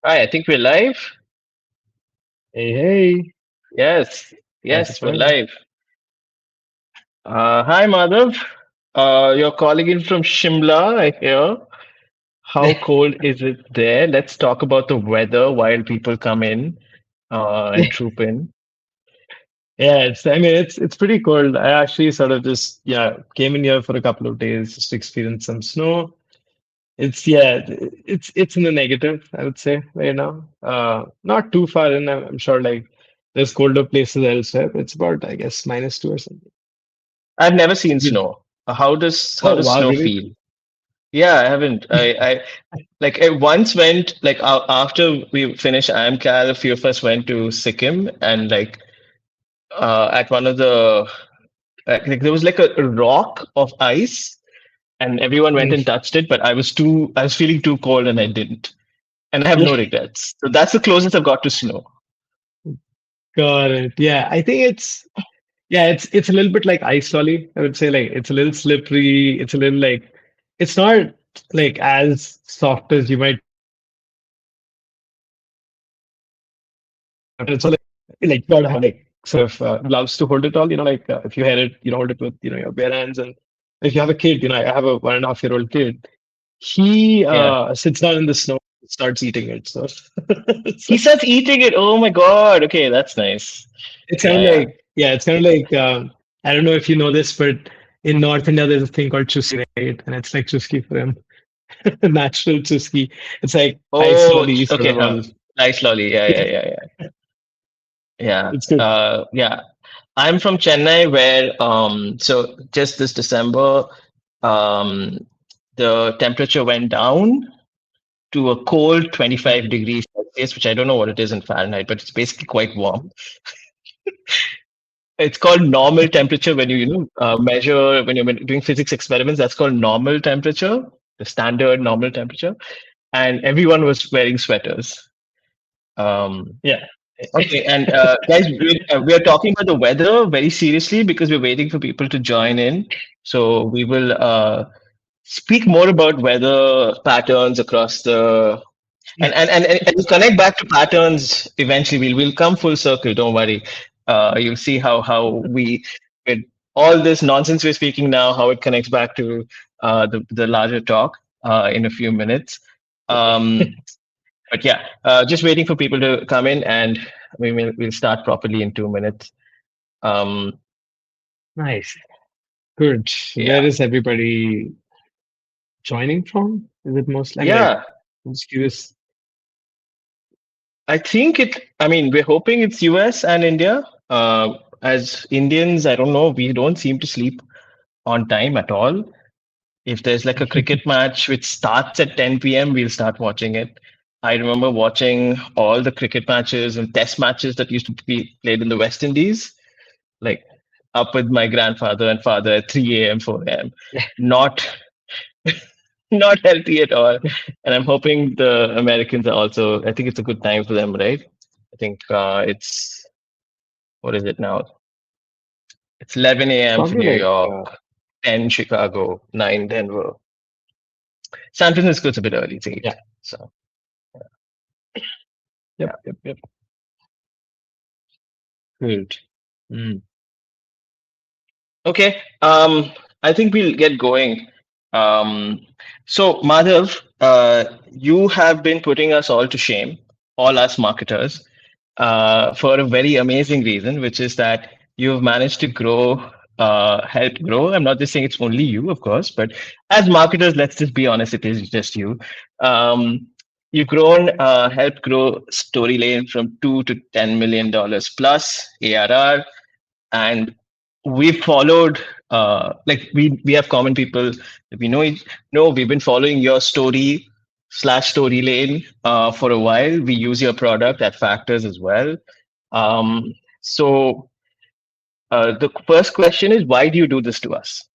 Hi, I think we're live. Hey, hey, Yes, how's it yes, we're going? live. Hi, Madhav. You're calling in from Shimla, I hear. How cold is it there? Let's talk about the weather while people come in and troop in. Yeah, it's pretty cold. I actually sort of just came in here for a couple of days just to experience some snow. It's in the negative, I would say right now. Not too far in. I'm sure like there's colder places elsewhere, but it's about I guess -2 or something. I've never seen Good. snow. How Oh does wow, snow really? feel? Yeah, I haven't. I once went like after we finished AmCal, a few of us went to Sikkim and at one of like there was like a rock of ice and everyone went and Mm. touched it, but I was feeling too cold and I didn't. And I have no regrets. So that's the closest I've got to snow. Got it. Yeah, I think it's a little bit like ice lolly. I would say like it's a little slippery. It's a little like it's not like as soft as you might think it is. But it's also like you gotta have like sort of gloves to hold it all. Like if you had it, hold it with your bare hands. And if you have a kid, I have a 1.5-year-old kid. He Yeah. sits down in the snow, starts eating it. So, He so starts eating it. Oh my God. Okay, that's nice. it's kind Yeah, of yeah. like it's kind of like I don't know if you know this, but in North India there's a thing called chuski, right? And it's like chuski for him. Natural chuski. It's like ice Oh, lolly sort okay, of huh. all. Nice lolly. Yeah, yeah, Yeah, yeah, yeah. Yeah. it's good. Yeah. I'm from Chennai where so just this December um the temperature went down to a cold 25 Mm. degrees Celsius, which I don't know what it is in Fahrenheit, but it's basically quite warm. It's called normal temperature when you measure when you're doing physics experiments. That's called normal temperature, the standard normal temperature, and everyone was wearing sweaters. Um, Yeah. okay, and guys, we are talking about the weather very seriously because we're waiting for people to join in. So we will speak more about weather patterns across the and we'll connect back to patterns eventually. We'll come full circle. Don't worry. You'll see how we with all this nonsense we're speaking now, how it connects back to the larger talk in a few minutes. Um, but yeah, just waiting for people to come in, and we'll start properly in 2 minutes. Um, Nice. Good. yeah, Where is everybody joining from? Is it mostly, yeah. I'm just curious. I think it. I mean, we're hoping it's US and India. As Indians, I don't know. We don't seem to sleep on time at all. If there's like a cricket match which starts at 10 p.m., we'll start watching it. I remember watching all the cricket matches and test matches that used to be played in the West Indies, like up with my grandfather and father at 3 a.m., 4 a.m. Not not healthy at all. And I'm hoping the Americans are also, I think it's a good time for them, right? I think it's, what is it now? It's 11 It's a.m. for probably New like, York, 10 Chicago, 9 Denver. San Francisco, it's a bit early, it's yeah, 8. So, yep, yeah. yep, yep. Good. Mm. Okay. I think we'll get going. Um, so, Madhav, you have been putting us all to shame, all us marketers, for a very amazing reason, which is that you've managed to help grow. I'm not just saying it's only you, of course, but as marketers, let's just be honest, it is just you. Um, you've helped grow Storylane from $2 to $10 million plus ARR, and we followed like we have common people that we know we've been following your story / story lane for a while. We use your product at Factors as well. So the first question is, why do you do this to us?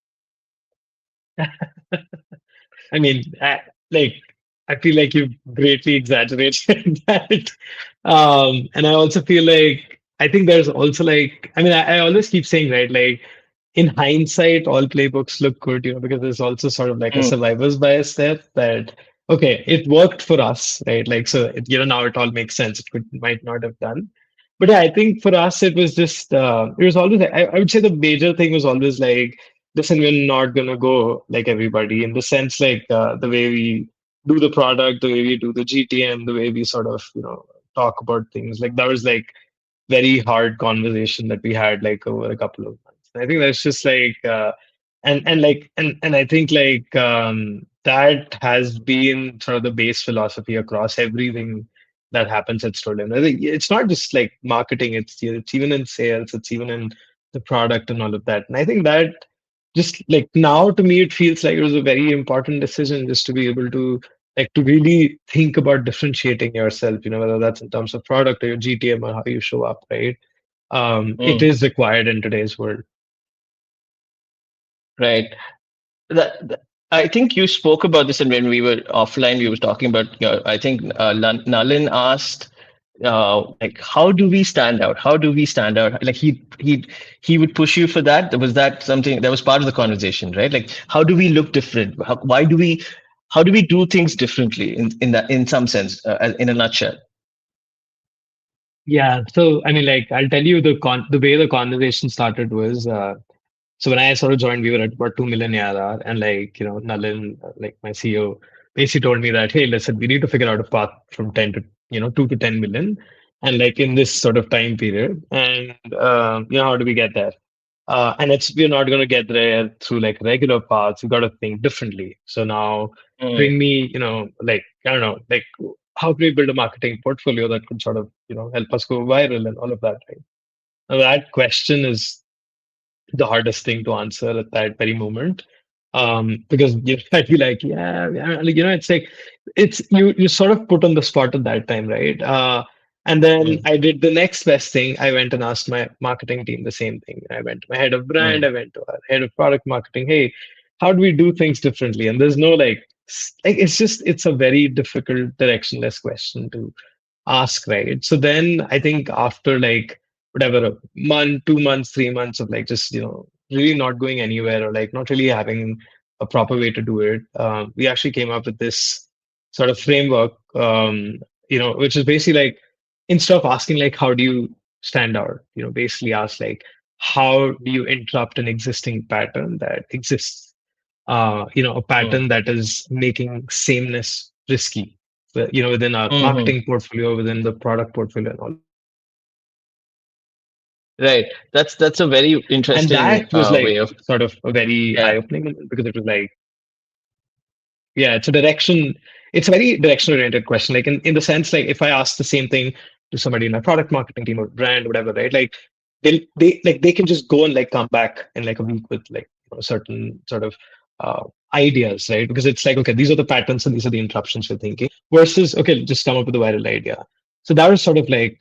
I mean, like, I feel like you've greatly exaggerated that. And I also feel like, I think there's also like, I mean, I always keep saying, right, like, in hindsight, all playbooks look good, because there's also sort of like a Mm, survivor's bias there that okay, it worked for us, right? Like, so, now it all makes sense. Might not have done. But yeah, I think for us, it was just, it was always, I would say the major thing was always like, listen, we're not going to go like everybody in the sense, like, the way we do the product, the way we do the GTM, the way we sort of, talk about things. Like, that was like very hard conversation that we had like over a couple of months. I think that's just like and I think like that has been sort of the base philosophy across everything that happens at Storylane. I think it's not just like marketing; it's even in sales, it's even in the product and all of that. And I think that just like now to me, it feels like it was a very important decision just to be able to like to really think about differentiating yourself, whether that's in terms of product or your GTM or how you show up, right? It Mm, is required in today's world. right. That, I think you spoke about this, and when we were offline, we were talking about. I think Nalin asked, like, how do we stand out? How do we stand out? Like he would push you for that. Was that something that was part of the conversation, right? Like, how do we look different? Why do we? How do we do things differently in some sense, in a nutshell? Yeah. So I mean, like I'll tell you the way the conversation started was so when I sort of joined, we were at about 2 million ARR, and like Nalin, like my CEO, basically told me that hey, listen, we need to figure out a path from 10 to 2 to 10 million, and like in this sort of time period, and how do we get there? And we're not going to get there through like regular paths. We've got to think differently. So now Mm, bring me, like, I don't know, like how can we build a marketing portfolio that could sort of, help us go viral and all of that, right? Now, that question is the hardest thing to answer at that very moment. Because I'd be like, yeah, like, it's like you sort of put on the spot at that time, right? And then mm, I did the next best thing. I went and asked my marketing team the same thing. I went to my head of brand, mm, I went to our head of product marketing. Hey, how do we do things differently? And there's no like it's a very difficult directionless question to ask, right? So then I think after like whatever a month, 2 months, 3 months of like just really not going anywhere or like not really having a proper way to do it, we actually came up with this sort of framework, which is basically like instead of asking like how do you stand out, basically ask like how do you interrupt an existing pattern that exists, a mm, pattern that is making sameness risky, within our mhm. marketing portfolio, within the product portfolio, and all of that. Right. That's a very And interesting that was like way of. sort of a very Yeah. eye-opening moment because it was like, yeah, it's a very direction oriented question. Like in the sense, like if I ask the same thing to somebody in my product marketing team or brand, whatever, right? Like they can just go and like come back in like a week with like certain sort of uh, ideas, right? Because it's like, okay, these are the patterns and these are the interruptions we're thinking versus, okay, just come up with a viral idea. So that was sort of like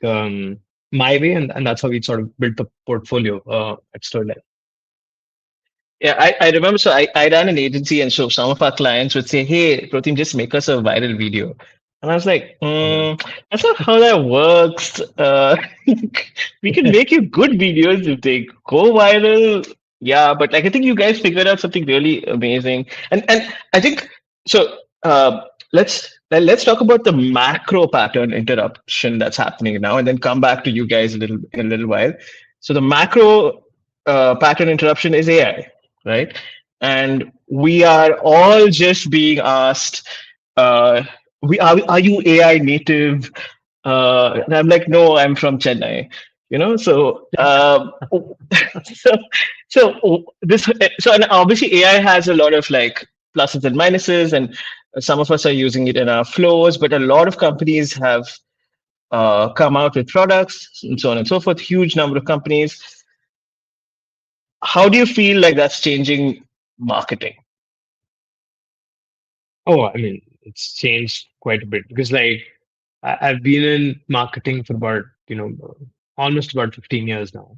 my way. And that's how we sort of built the portfolio at Sterling. Yeah, I remember. So I ran an agency, and so some of our clients would say, "Hey, Protein, just make us a viral video." And I was like, Uh-huh. "That's not how that works. We can make you good videos if they go viral. Yeah, but like I think you guys figured out something really amazing, and I think so. Let's talk about the macro pattern interruption that's happening now, and then come back to you guys in a little while. So the macro pattern interruption is AI, right? And we are all just being asked, are you AI native? And I'm like, no, I'm from Chennai. So so and obviously AI has a lot of like pluses and minuses, and some of us are using it in our flows, but a lot of companies have come out with products and so on and so forth. Huge number of companies. How do you feel like that's changing marketing? Oh, I mean, it's changed quite a bit because like I've been in marketing for about, almost about 15 years now.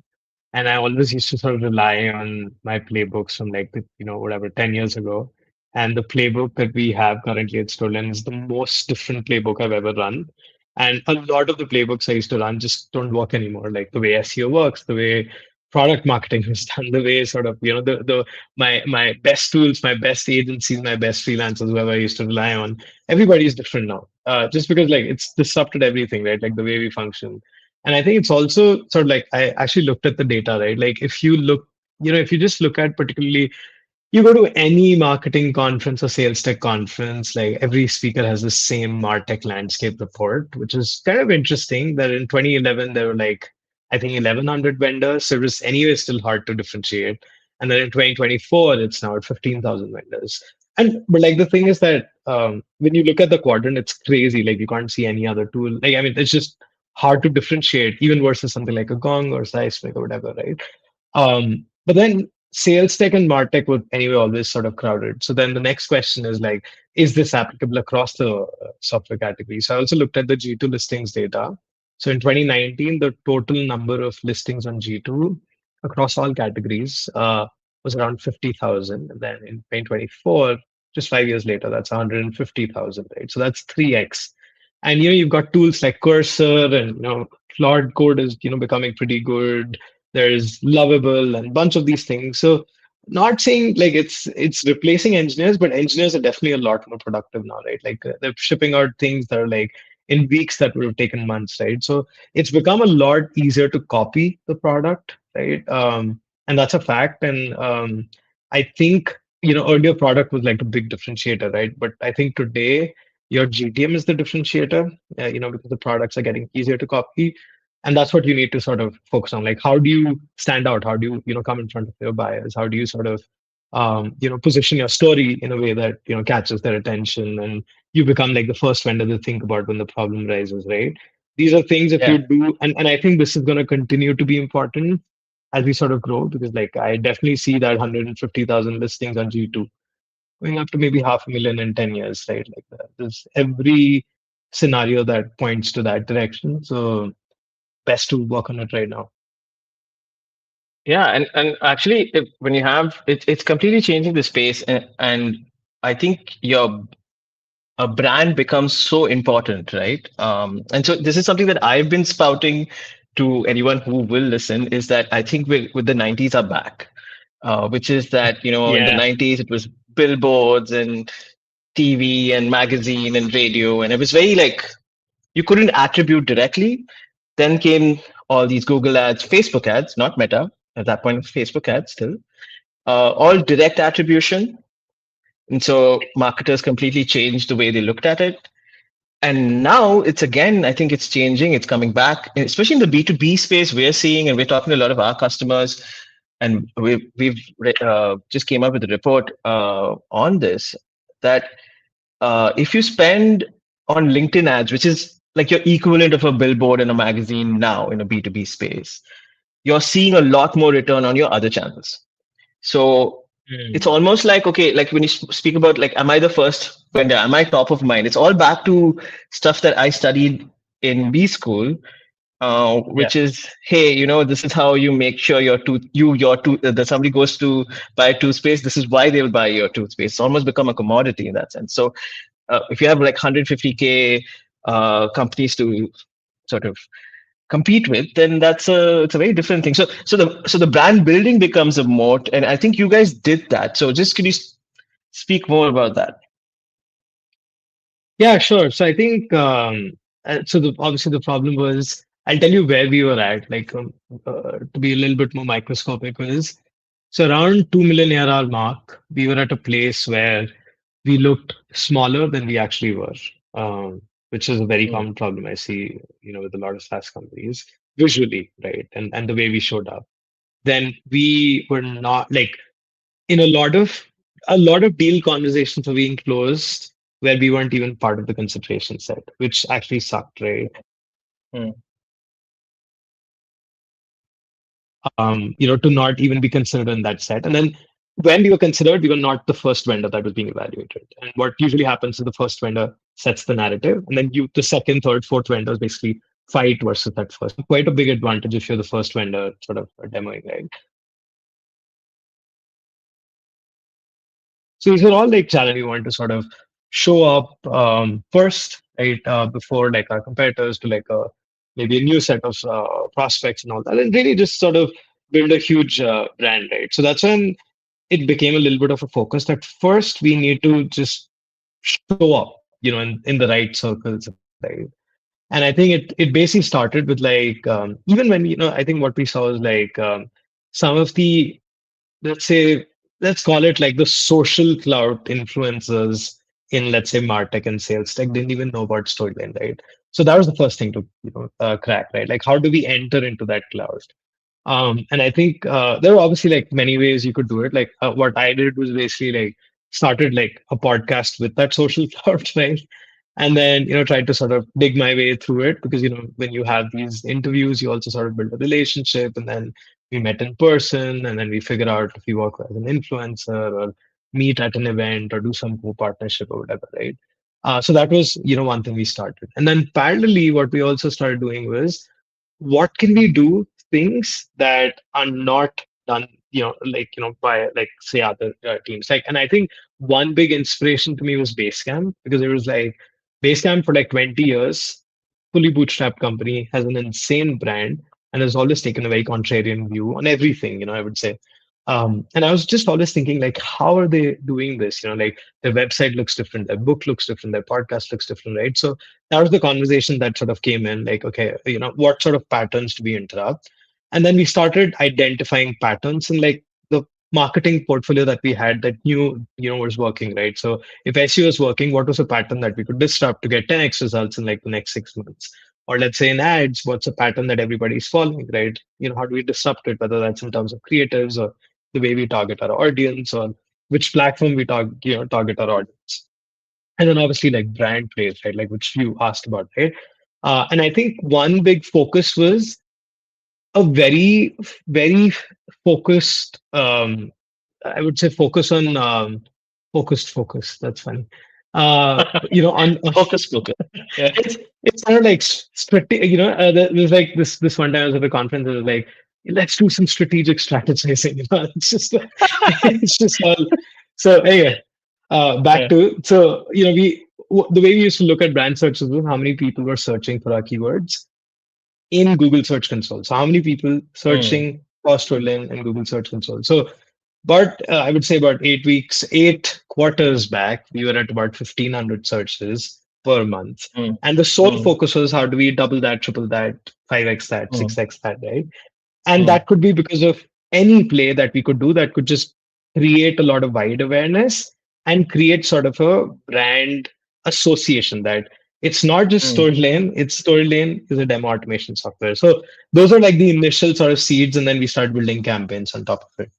And I always used to sort of rely on my playbooks from like, whatever, 10 years ago. And the playbook that we have currently at Stolen is the most different playbook I've ever run. And a lot of the playbooks I used to run just don't work anymore. Like the way SEO works, the way product marketing is done, the way sort of, the my best tools, my best agencies, my best freelancers, whoever I used to rely on, everybody is different now. Just because like it's disrupted everything, right? Like the way we function. And I think it's also sort of like I actually looked at the data, right? Like if you look, if you just look at particularly you go to any marketing conference or sales tech conference, like every speaker has the same MarTech landscape report, which is kind of interesting that in 2011, there were like, I think 1100 vendors. So it was anyway still hard to differentiate. And then in 2024, it's now at 15,000 vendors. But like the thing is that when you look at the quadrant, it's crazy. Like you can't see any other tool. Like, I mean, it's just hard to differentiate even versus something like a Gong or Seismic or whatever, right? But then sales tech and martech were anyway always sort of crowded. So then the next question is like, is this applicable across the software category? So I also looked at the G2 listings data. So in 2019, the total number of listings on G2 across all categories was around 50,000. And then in 2024, just 5 years later, that's 150,000, right? So that's 3x. And you've got tools like Cursor and Claude Code is becoming pretty good. There's Lovable and a bunch of these things. So not saying like it's replacing engineers, but engineers are definitely a lot more productive now, right? Like they're shipping out things that are like in weeks that would have taken months, right? So it's become a lot easier to copy the product, right? And that's a fact. And I think earlier product was like a big differentiator, right? But I think today your GTM is the differentiator, because the products are getting easier to copy, and that's what you need to sort of focus on. Like how do you stand out? How do you come in front of your buyers? How do you sort of position your story in a way that catches their attention, and you become like the first vendor they think about when the problem rises, right? These are things if you Yeah. do, and I think this is going to continue to be important as we sort of grow, because like I definitely see that 150,000 listings on G2 going up to maybe 500,000 in 10 years, right? Like that. There's every scenario that points to that direction. So best to work on it right now. Yeah, and actually, when you have it's completely changing the space, and I think your a brand becomes so important, right? And so this is something that I've been spouting to anyone who will listen is that I think with the 90s are back, which is that in the Yeah. 90s it was billboards and TV and magazine and radio, and it was very like you couldn't attribute directly. Then came all these Google ads, Facebook ads, not Meta at that point, Facebook ads still, all direct attribution. And so marketers completely changed the way they looked at it. And now it's again, I think it's changing, it's coming back, especially in the B2B space we're seeing, and we're talking to a lot of our customers. And we've just came up with a report on this that if you spend on LinkedIn ads, which is like your equivalent of a billboard in a magazine now in a B2B space, you're seeing a lot more return on your other channels. So it's Mm. almost like, okay, like when you speak about like, am I the first vendor? Am I top of mind? It's all back to stuff that I studied in B school, Yeah. which is, hey, this is how you make sure your tooth, that somebody goes to buy toothpaste. This is why they will buy your toothpaste. It's almost become a commodity in that sense. So if you have like 150K companies to sort of compete with, then it's a very different thing. So the brand building becomes a moat, and I think you guys did that. So just could you speak more about that? Yeah, sure. So I think obviously the problem was I'll tell you where we were at. Like to be a little bit more microscopic was so around 2 million ARR mark, we were at a place where we looked smaller than we actually were, which is a very Mm. common problem I see, with a lot of SaaS companies visually, right? And the way we showed up. Then we were not like in a lot of deal conversations were being closed where we weren't even part of the consideration set, which actually sucked, right? Mm. To not even be considered in that set. And then when we were considered, we were not the first vendor that was being evaluated. And what usually happens is the first vendor sets the narrative, and then the second, third, fourth vendors basically fight versus that first. Quite a big advantage if you're the first vendor sort of demoing, right? So these are all like challenges we want to sort of show up first, right, before like our competitors to like maybe a new set of prospects and all that, and really just sort of build a huge brand, right? So that's when it became a little bit of a focus that first we need to just show up, in the right circles, right? And I think it basically started with like even when I think what we saw was like some of the, let's say, let's call it like the social cloud influencers in, let's say, martech and sales tech didn't even know about Storyline, right? So that was the first thing to crack, right? Like how do we enter into that cloud? And I think there are obviously like many ways you could do it. Like what I did was basically like started like a podcast with that social cloud, right? And then tried to sort of dig my way through it because when you have these interviews, you also sort of build a relationship, and then we met in person, and then we figure out if we work as an influencer or meet at an event or do some co-partnership or whatever, right? So that was one thing we started, and then parallelly, what we also started doing was what can we do things that are not done like by like say other teams, like, and I think one big inspiration to me was Basecamp because it was like Basecamp for like 20 years, fully bootstrapped company, has an insane brand and has always taken a very contrarian view on everything, I would say. And I was just always thinking, like, how are they doing this? Like their website looks different, their book looks different, their podcast looks different, right? So that was the conversation that sort of came in, like, okay, what sort of patterns do we interrupt? And then we started identifying patterns in like the marketing portfolio that we had that was working, right? So if SEO was working, what was a pattern that we could disrupt to get 10x results in like the next 6 months? Or let's say in ads, what's a pattern that everybody's following, right? How do we disrupt it, whether that's in terms of creatives or the way we target our audience or which platform we target our audience. And then obviously like brand plays, right? Like which you asked about, right? And I think one big focus was a very focused, I would say focus on focus. That's funny. On Focus, focus. Yeah. it's kind of like there's like this one time I was at a conference. It was like, let's do some strategic strategizing. It's just it's just all. So anyway, back Yeah. to so the way we used to look at brand searches was how many people were searching for our keywords in Google Search Console. So how many people Mm, searching for Storyline in Google Search Console? So but I would say about 8 weeks, 8 quarters back, we were at about 1,500 searches per month. mm, And the sole mm, focus was how do we double that, triple that, 5x that, mm, 6x that, right? And mm, that could be because of any play that we could do that could just create a lot of wide awareness and create sort of a brand association that it's not just mm. Storylane, it's Storylane is a demo automation software. So those are like the initial sort of seeds, and then we start building campaigns on top of it.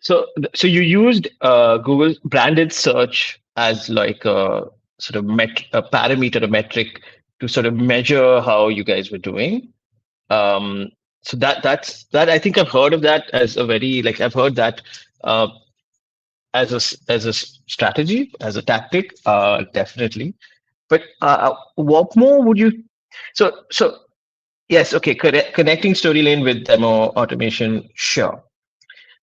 So you used Google branded search as like a sort of a parameter, a metric to sort of measure how you guys were doing. Um, so that's that. I think I've heard of that as a very like I've heard that uh, as as a strategy, as a tactic, definitely. But what more would you? So yes, okay, connecting Storylane with demo automation, sure.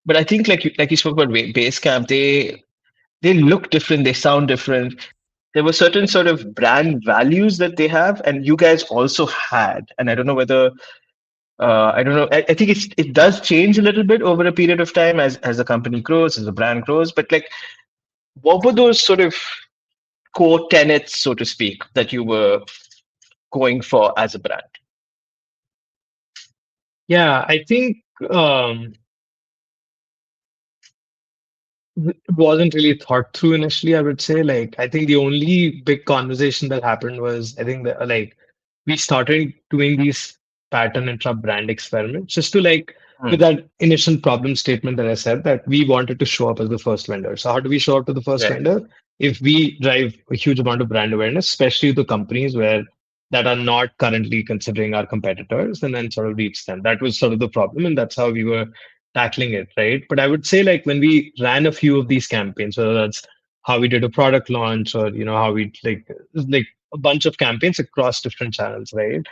But I think like you spoke about Basecamp, they look different, they sound different. There were certain sort of brand values that they have, and you guys also had. And I don't know whether I don't know. I think it does change a little bit over a period of time as the company grows, as the brand grows. But like, what were those sort of core tenets, so to speak, that you were going for as a brand? Yeah, I think um, it wasn't really thought through initially, I would say. Like, I think the only big conversation that happened was I think that like we started doing these pattern interrupt brand experiments just to like with Hmm. that initial problem statement that I said that we wanted to show up as the first vendor. So how do we show up to the first Right. vendor? If we drive a huge amount of brand awareness, especially to companies where that are not currently considering our competitors, and then sort of reach them. That was sort of the problem, and that's how we were tackling it, right? But I would say like when we ran a few of these campaigns, whether that's how we did a product launch or how we like a bunch of campaigns across different channels, right?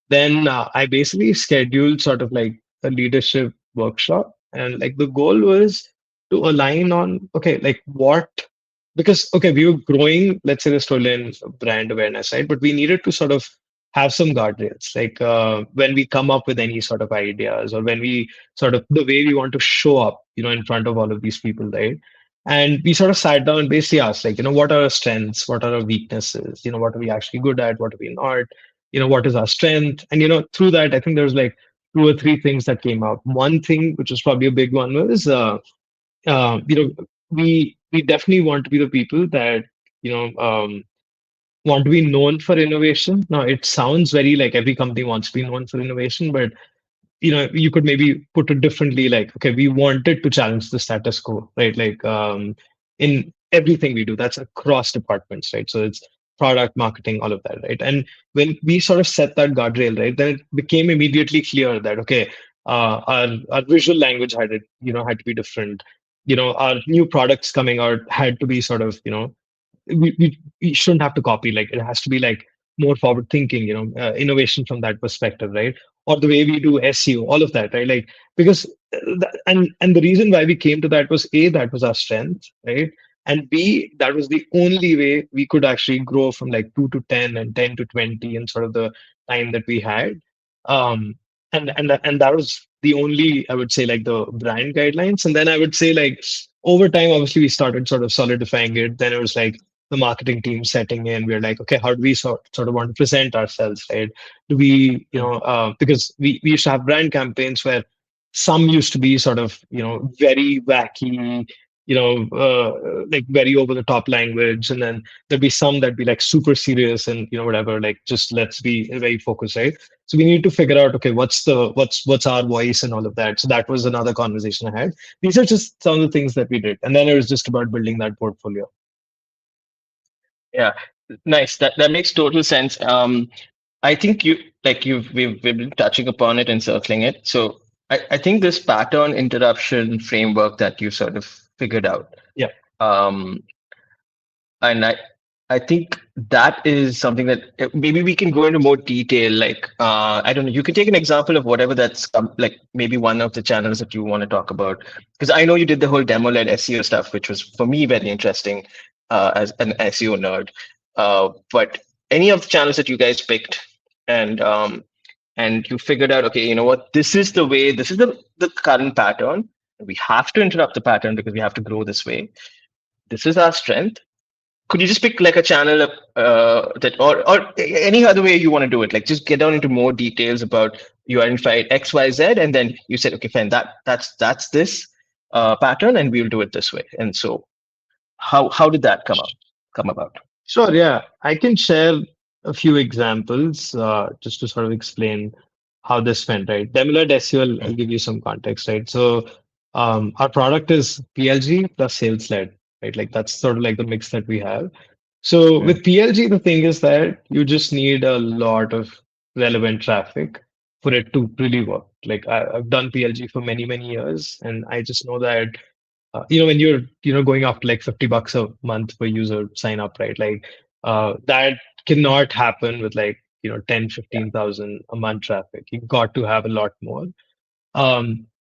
Then I basically scheduled sort of like a leadership workshop, and like the goal was to align on okay, like what because okay, we were growing, let's say the stolen brand awareness, right? But we needed to sort of have some guardrails. Like when we come up with any sort of ideas, or when we sort of the way we want to show up, in front of all of these people, right? And we sort of sat down and basically asked, like, what are our strengths? What are our weaknesses? What are we actually good at? What are we not? What is our strength? And through that, I think there was like two or three things that came out. One thing, which was probably a big one, was we definitely want to be the people that you know want to be known for innovation. Now, it sounds very like every company wants to be known for innovation, but you could maybe put it differently, like, okay, we wanted to challenge the status quo, right? Like in everything we do, that's across departments, right? So it's product, marketing, all of that, right? And when we sort of set that guardrail, right, then it became immediately clear that, okay, our visual language had to be different. Our new products coming out had to be sort of, we shouldn't have to copy. Like, it has to be like more forward thinking, innovation from that perspective, right? Or the way we do SEO, all of that, right? Like, because and the reason why we came to that was, A, that was our strength, right? And B, that was the only way we could actually grow from like 2 to 10 and 10 to 20 in sort of the time that we had. um and that was the only, I would say, like, the brand guidelines. And then I would say, like, over time, obviously, we started sort of solidifying it. Then it was like the marketing team setting in. We're like, okay, how do we sort of want to present ourselves, right? Do we, because we used to have brand campaigns where some used to be sort of, very wacky, like very over the top language. And then there'd be some that'd be like super serious and, whatever, like, just let's be very focused, right? So we need to figure out, okay, what's our voice and all of that. So that was another conversation I had. These are just some of the things that we did. And then it was just about building that portfolio. Yeah, nice. That makes total sense. I think we've been touching upon it and circling it. So I think this pattern interruption framework that you sort of figured out, Yeah. um, and I think that is something that maybe we can go into more detail. Like, I don't know, you can take an example of whatever that's like maybe one of the channels that you want to talk about. Because I know you did the whole demo led SEO stuff, which was for me very interesting as an SEO nerd. But any of the channels that you guys picked and you figured out, okay, you know what, this is the way, this is the current pattern. We have to interrupt the pattern because we have to grow this way. This is our strength. Could you just pick like a channel that or any other way you want to do it? Like, just get down into more details about you identified XYZ, and then you said, okay, fine, that's this pattern, and we'll do it this way. And so, how did that come about? Sure. Yeah. I can share a few examples just to sort of explain how this went, right? Demo-led SEO, I'll give you some context, right? So our product is PLG plus sales led, right? Like, that's sort of like the mix that we have. So Mm, with PLG, the thing is that you just need a lot of relevant traffic for it to really work. Like, I've done PLG for many, many years, and I just know that when you're going after like $50 a month per user sign up, right? Like that cannot happen with like 10, yeah. 15,000 a month traffic. You've got to have a lot more.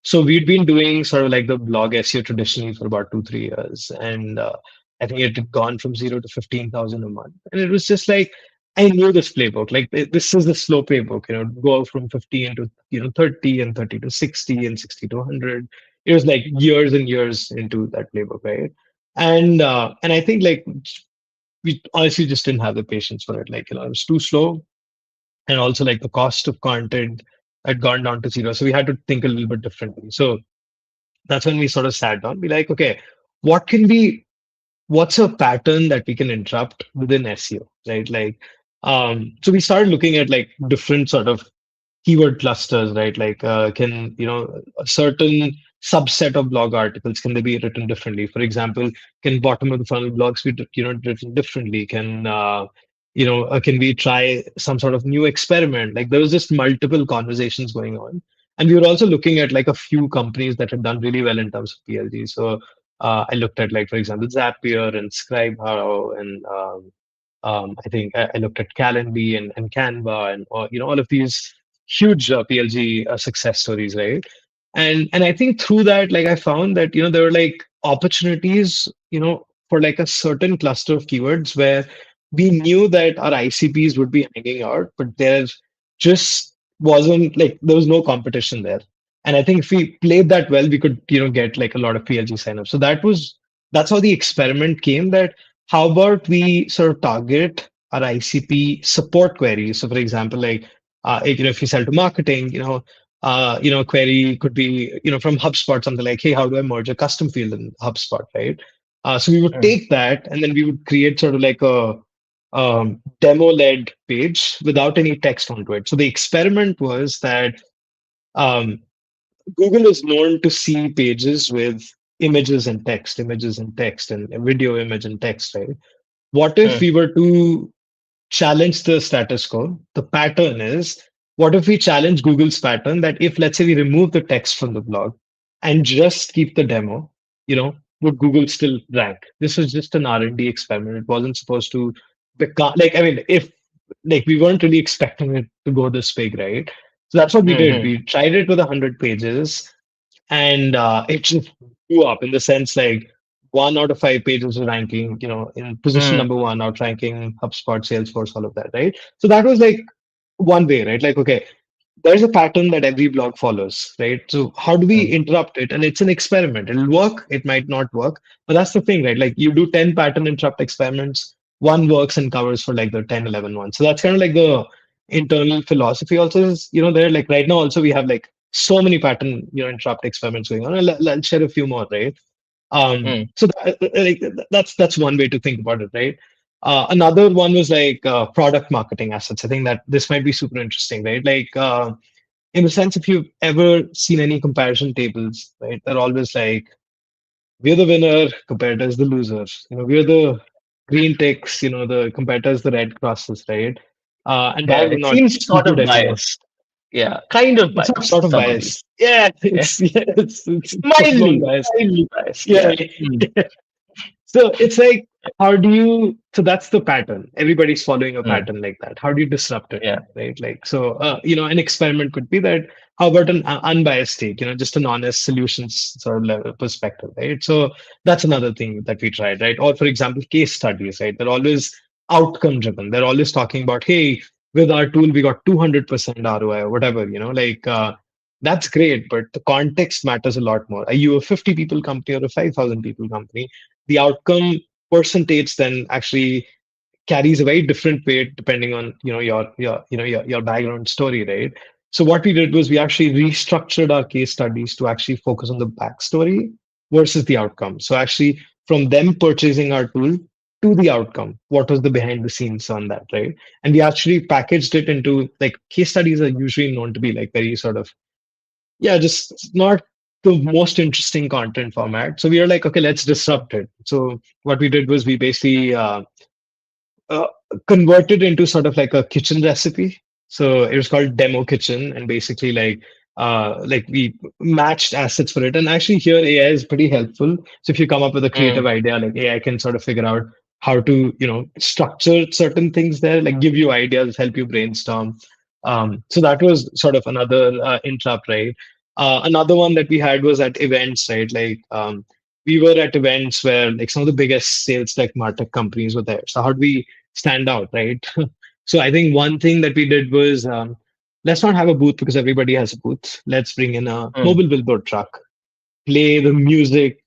So we'd been doing sort of like the blog SEO traditionally for about 2, 3 years, and I think it had gone from 0 to 15,000 a month, and it was just like, I knew this playbook. Like, this is the slow playbook. Go from 15 to 30, and 30 to 60, and 60 to 100. It was like years and years into that playbook, right? And I think, like, we honestly just didn't have the patience for it. Like, it was too slow, and also like the cost of content had gone down to zero. So we had to think a little bit differently. So that's when we sort of sat down, be like, okay, what can we, what's a pattern that we can interrupt within SEO, right? Like, so we started looking at like different sort of keyword clusters, right? Like, can a certain subset of blog articles, can they be written differently? For example, can bottom of the funnel blogs be written differently? Can we try some sort of new experiment? Like, there was just multiple conversations going on, and we were also looking at like a few companies that had done really well in terms of PLG. So I looked at, like, for example, Zapier and ScribeHow, and I think I looked at Calendly and Canva, and all of these huge PLG success stories, right? And I think through that, like, I found that there were like opportunities, for like a certain cluster of keywords where we knew that our ICPs would be hanging out, but there just wasn't like there was no competition there. And I think if we played that well, we could, get like a lot of PLG signups. So that's how the experiment came, that how about we sort of target our ICP support queries. So for example, like if you sell to marketing, a query could be, from HubSpot, something like, hey, how do I merge a custom field in HubSpot, right? So we would Mm, take that and then we would create sort of like a demo-led page without any text onto it. So the experiment was that um, Google is known to see pages with images and text, and video, image, and text, right? What if mm, we were to challenge the status quo? The pattern is, what if we challenge Google's pattern that if, let's say, we remove the text from the blog and just keep the demo, would Google still rank? This was just an R&D experiment. It wasn't supposed to become like, I mean, if like we weren't really expecting it to go this big, right? So that's what we did. mm, We tried it with 100 pages, and it just blew up in the sense like 1 out of 5 pages was ranking, in position mm, number one, outranking HubSpot, Salesforce, all of that, right? So that was like one way, right? Like, okay, there's a pattern that every blog follows, right? So how do we mm, interrupt it? And it's an experiment. It'll work, it might not work, but that's the thing, right? Like you do 10 pattern interrupt experiments, one works and covers for like the 10, 11 ones. So that's kind of like the internal philosophy also is, there, like right now also we have like so many pattern, interrupt experiments going on. And I'll share a few more, right? mm, So that's one way to think about it, right? Another one was like product marketing assets. I think that this might be super interesting, right? Like in the sense, if you've ever seen any comparison tables, right, they're always like we're the winner, competitors the losers. We're the green ticks, the competitors the red crosses, right? And yeah, that is it not seems too sort good of anymore. biased. Yeah, kind of It's not biased, sort of some of these. bias. Yeah, Yeah, it's full blown mildly, bias. mildly biased. Yeah. Yeah. Mm, So it's like, how do you, so that's the pattern. Everybody's following a mm, pattern like that. How do you disrupt it? yeah. Right. Like, so, an experiment could be that, how about an unbiased take, just an honest solutions sort of level perspective, right? So that's another thing that we tried, right? Or for example, case studies, right? They're always outcome driven. They're always talking about, hey, with our tool, we got 200% ROI or whatever, like, that's great, but the context matters a lot more. Are you a 50 people company or a 5,000 people company? The outcome percentage then actually carries a very different weight depending on your background story, right? So what we did was we actually restructured our case studies to actually focus on the backstory versus the outcome. So actually from them purchasing our tool to the outcome, what was the behind the scenes on that, right? And we actually packaged it into, like, case studies are usually known to be like very sort of, yeah, just not the most interesting content format. So we were like, okay, let's disrupt it. So what we did was we basically uh, converted into sort of like a kitchen recipe. So it was called Demo Kitchen, and basically like we matched assets for it. And actually here AI is pretty helpful. So if you come up with a Mm, creative idea, like AI can sort of figure out how to structure certain things there, like give you ideas, help you brainstorm. So that was sort of another interrupt, right? Another one that we had was at events, right? Like we were at events where like some of the biggest sales tech martech companies were there. So how do we stand out, right? So I think one thing that we did was, let's not have a booth because everybody has a booth. Let's bring in a mm, mobile billboard truck, play the music,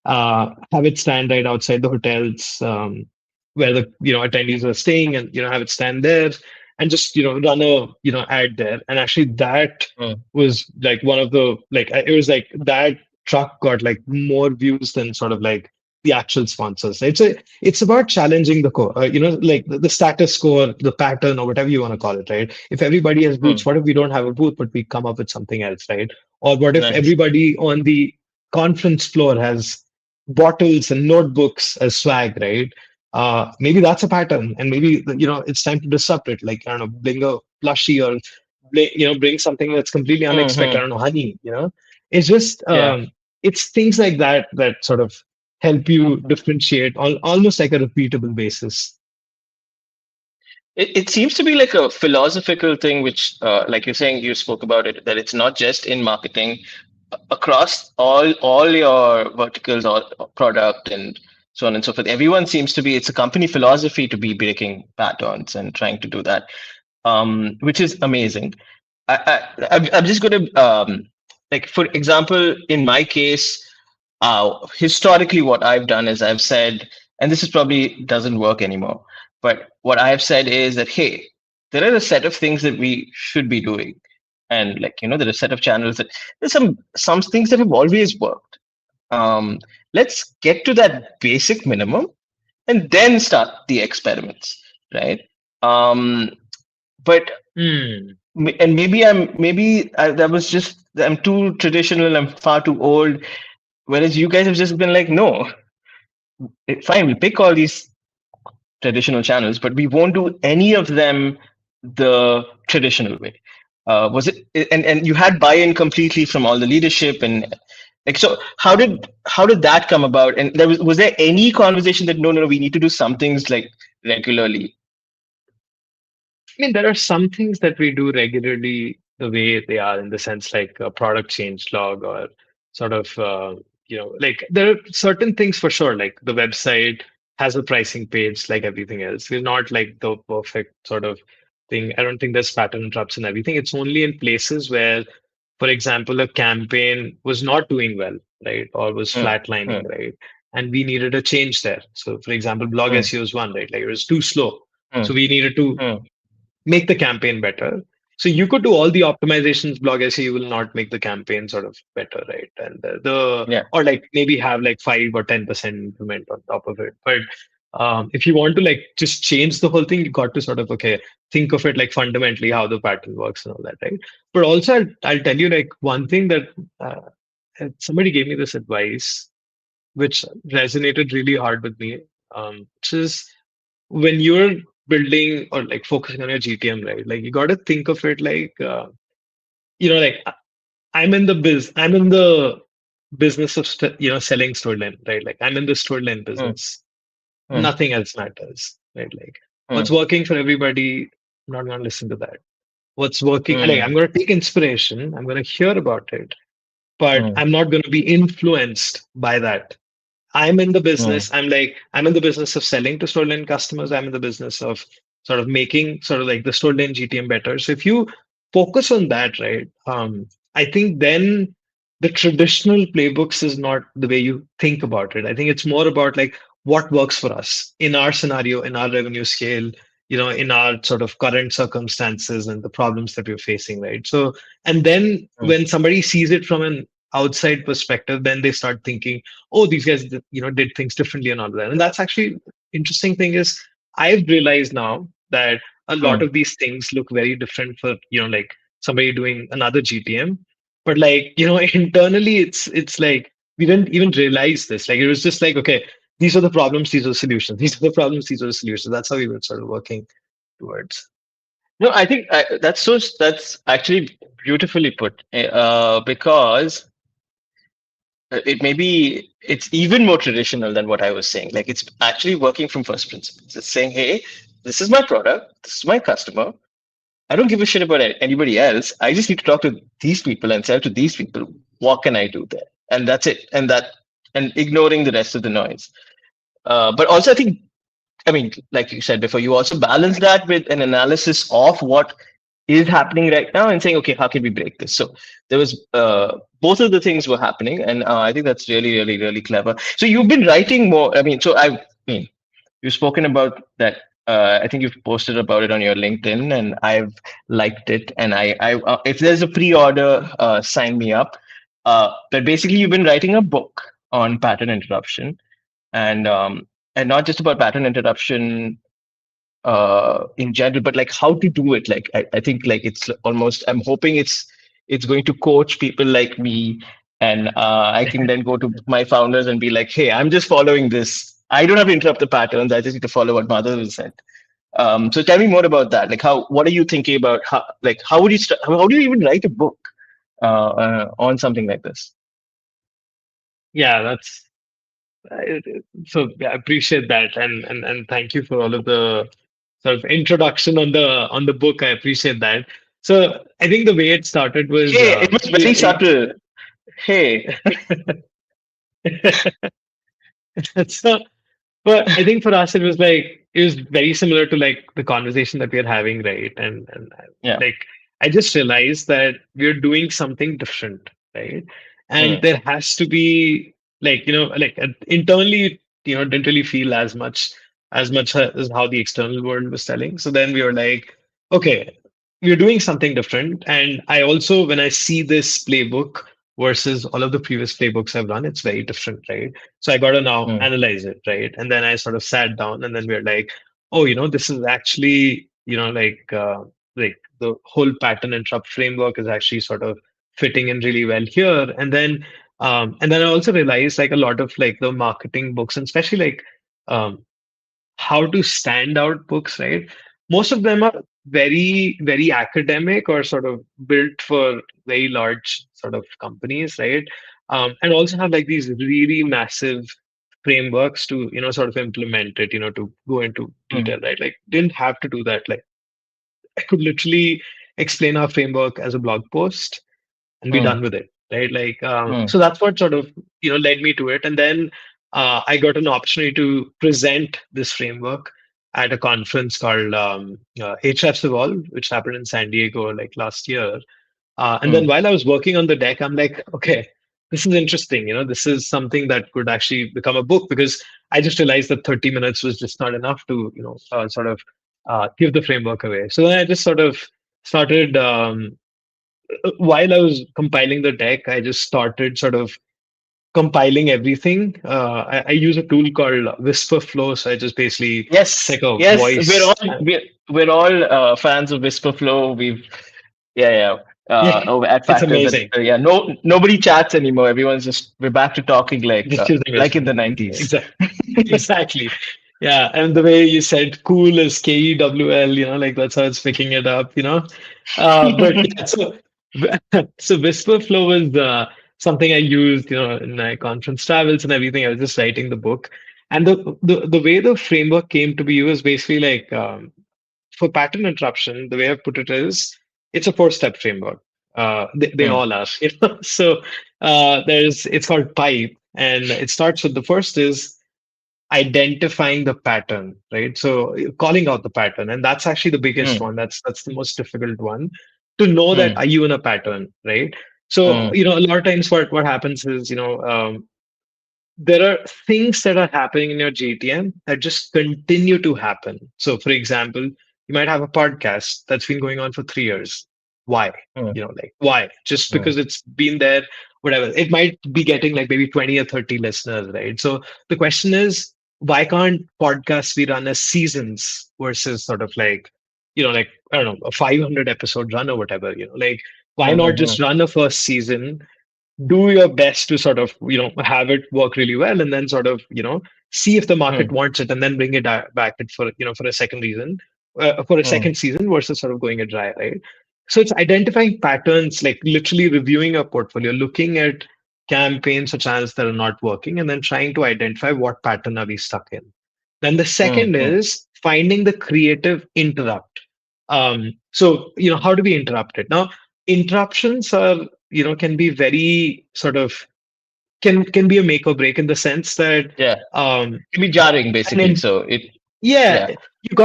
have it stand right outside the hotels, where the attendees are staying, and have it stand there, and just run a ad there. And actually that mm, was like one of the, like, it was like that truck got like more views than sort of like the actual sponsors. It's about challenging the core, like the status quo, or the pattern, or whatever you want to call it, right? If everybody has booths, mm. what if we don't have a booth but we come up with something else, right? Or what if Nice. everybody on the conference floor has bottles and notebooks as swag, right? Maybe that's a pattern, and maybe it's time to disrupt it. Like, I don't know, bring a plushie, or bring something that's completely unexpected. I Hmm. don't know, honey. It's just Yeah. it's things like that that sort of help you differentiate on almost like a repeatable basis. It seems to be like a philosophical thing, which, like you're saying, you spoke about it, that it's not just in marketing, across all your verticals or product and so on and so forth. Everyone seems to be, it's a company philosophy to be breaking patterns and trying to do that, which is amazing. I'm just going to, like, for example, in my case, historically, what I've done is I've said, and this is probably doesn't work anymore, but what I've said is that, hey, there are a set of things that we should be doing. And like, there are a set of channels that there's some things that have always worked. Let's get to that basic minimum and then start the experiments, right? Um, but Hmm. and that was just I'm too traditional, I'm far too old. Whereas you guys have just been like, no, fine, we'll pick all these traditional channels, but we won't do any of them the traditional way. Was it? And you had buy-in completely from all the leadership and like so. How did that come about? And was there any conversation that no, we need to do some things like regularly? I mean, there are some things that we do regularly the way they are, in the sense like a product change log, or sort of, like there are certain things for sure, like the website has a pricing page like everything else. We're not like the perfect sort of thing. I don't think there's pattern interrupts and everything. It's only in places where, for example, a campaign was not doing well, right? Or was Hmm, hmm, flatlining, right? And we needed a change there. So, for example, blog hmm, SEO is one, right? Like it was too slow. hmm, So we needed to hmm. make the campaign better. So you could do all the optimizations, blog SEO, you will not make the campaign sort of better, right? And Yeah. or like maybe have like 5 or 10% increment on top of it. But if you want to like just change the whole thing, you got to sort of, okay, think of it like fundamentally how the pattern works and all that, right? But also, I'll tell you like one thing that uh, somebody gave me this advice, which resonated really hard with me, which is when you're building or like focusing on your GTM, right? Like you got to think of it like, like I'm in the business of selling Storyline, right? Like I'm in the Storyline Hmm, business. hmm, Nothing else matters, right? Like what's hmm, working for everybody, I'm not gonna listen to that. What's working, like I'm hmm, gonna take inspiration, I'm gonna hear about it, but hmm, I'm not gonna be influenced by that. I'm in the hmm, business. I'm in the business of selling to Storyline customers. I'm in the business of sort of making sort of like the Storyline GTM better. So if you focus on that, right, I think then the traditional playbooks is not the way you think about it. I think it's more about like what works for us in our scenario, in our revenue scale, in our sort of current circumstances and the problems that we're facing, right? So, and then hmm, when somebody sees it from an outside perspective, then they start thinking, oh, these guys did things differently and all that. And that's actually interesting thing is I've realized now that a lot hmm. of these things look very different for like somebody doing another GTM, but like internally it's like we didn't even realize this. Like it was just like, okay, these are the problems, these are the solutions, these are the problems, these are the solutions. That's how we were sort of working towards. No, I think that's actually beautifully put. Because it may be it's even more traditional than what I was saying. Like it's actually working from first principles. It's saying, hey, this is my product, this is my customer. I don't give a shit about anybody else. I just need to talk to these people and sell to these people. What can I do there? And that's it. And ignoring the rest of the noise. But also, I mean, like you said before, you also balance that with an analysis of what is happening right now and saying, okay, how can we break this? So there was both of the things were happening, and I think that's really, really, really clever. So you've been writing more. I mean, mean, you've spoken about that. I think you've posted about it on your LinkedIn, and I've liked it. And if there's a pre-order, sign me up. But basically, you've been writing a book on pattern interruption, and um, and not just about pattern interruption in general, but like how to do it. Like I think like it's almost I'm hoping it's going to coach people like me, and I can then go to my founders and be like, hey, I'm just following this. I don't have to interrupt the patterns. I just need to follow what Madhav said. So tell me more about that. Like what are you thinking about? How would you how do you even write a book on something like this? Yeah, that's so yeah, I appreciate that, and thank you for all of the sort of introduction on the book. I appreciate that. So I think the way it started was, Hey, it was very subtle. Hey. so But I think for us, it was very similar to like the conversation that we're having, right? And Yeah. like, I just realized that we're doing something different, right? And Mm, there has to be like, like internally, didn't really feel as much as how the external world was telling. So then we were like, okay, we're doing something different. And I also, when I see this playbook versus all of the previous playbooks I've run, it's very different, right? So I got to now mm, analyze it, right? And then I sort of sat down, and then we are like, oh, this is actually, like the whole pattern interrupt framework is actually sort of fitting in really well here. And then I also realized like a lot of like the marketing books, and especially like how to stand out books, right? Most of them are very, very academic or sort of built for very large sort of companies, right? And also have like these really massive frameworks to, sort of implement it, to go into mm, detail, right? Like didn't have to do that. Like I could literally explain our framework as a blog post and be done mm, with it, right? Like, mm, so that's what sort of led me to it. And then I got an opportunity to present this framework at a conference called HF's Evolve, which happened in San Diego like last year. And then mm, while I was working on the deck, I'm like, okay, this is interesting. This is something that could actually become a book, because I just realized that 30 minutes was just not enough to, sort of give the framework away. So then I just sort of started while I was compiling the deck, I just started sort of compiling everything. I use a tool called Whisper Flow. So I just basically, it's yes, like a yes, voice. we're all fans of Whisperflow. Yeah, yeah. Yeah, At it's Factors, and amazing. yeah, nobody chats anymore. Everyone's just we're back to talking Just using like in Whisper. the 90s. Exactly. Exactly. Yeah. And the way you said cool is KEWL, like that's how it's picking it up. But yeah, so Whisper Flow is something I used, in my conference travels and everything. I was just writing the book. And the way the framework came to be was basically like for pattern interruption, the way I put it is it's a four-step framework. They Mm, all are. So it's called pipe, and it starts with the first is identifying the pattern, right? So calling out the pattern, and that's actually the biggest mm, one. That's the most difficult one, to know that mm, are you in a pattern, right? So mm, a lot of times what happens is there are things that are happening in your GTM that just continue to happen. So, for example, you might have a podcast that's been going on for 3 years. Why? mm, Like why? Just mm, because it's been there, whatever. It might be getting like maybe 20 or 30 listeners, right? So the question is, why can't podcasts be run as seasons versus sort of like, I don't know, a 500 episode run or whatever, like why mm, not mm, just run a first season, do your best to sort of have it work really well, and then sort of see if the market mm, wants it, and then bring it back it for for a second reason, for a mm, second season, versus sort of going it dry, right? So it's identifying patterns, like literally reviewing a portfolio, looking at campaigns or channels that are not working, and then trying to identify what pattern are we stuck in. Then the mm, second mm. is finding the creative interrupt. So how do we interrupt it now? Interruptions are can be very sort of can be a make or break, in the sense that Yeah, um it can be jarring an basically. in, So it, yeah, yeah. you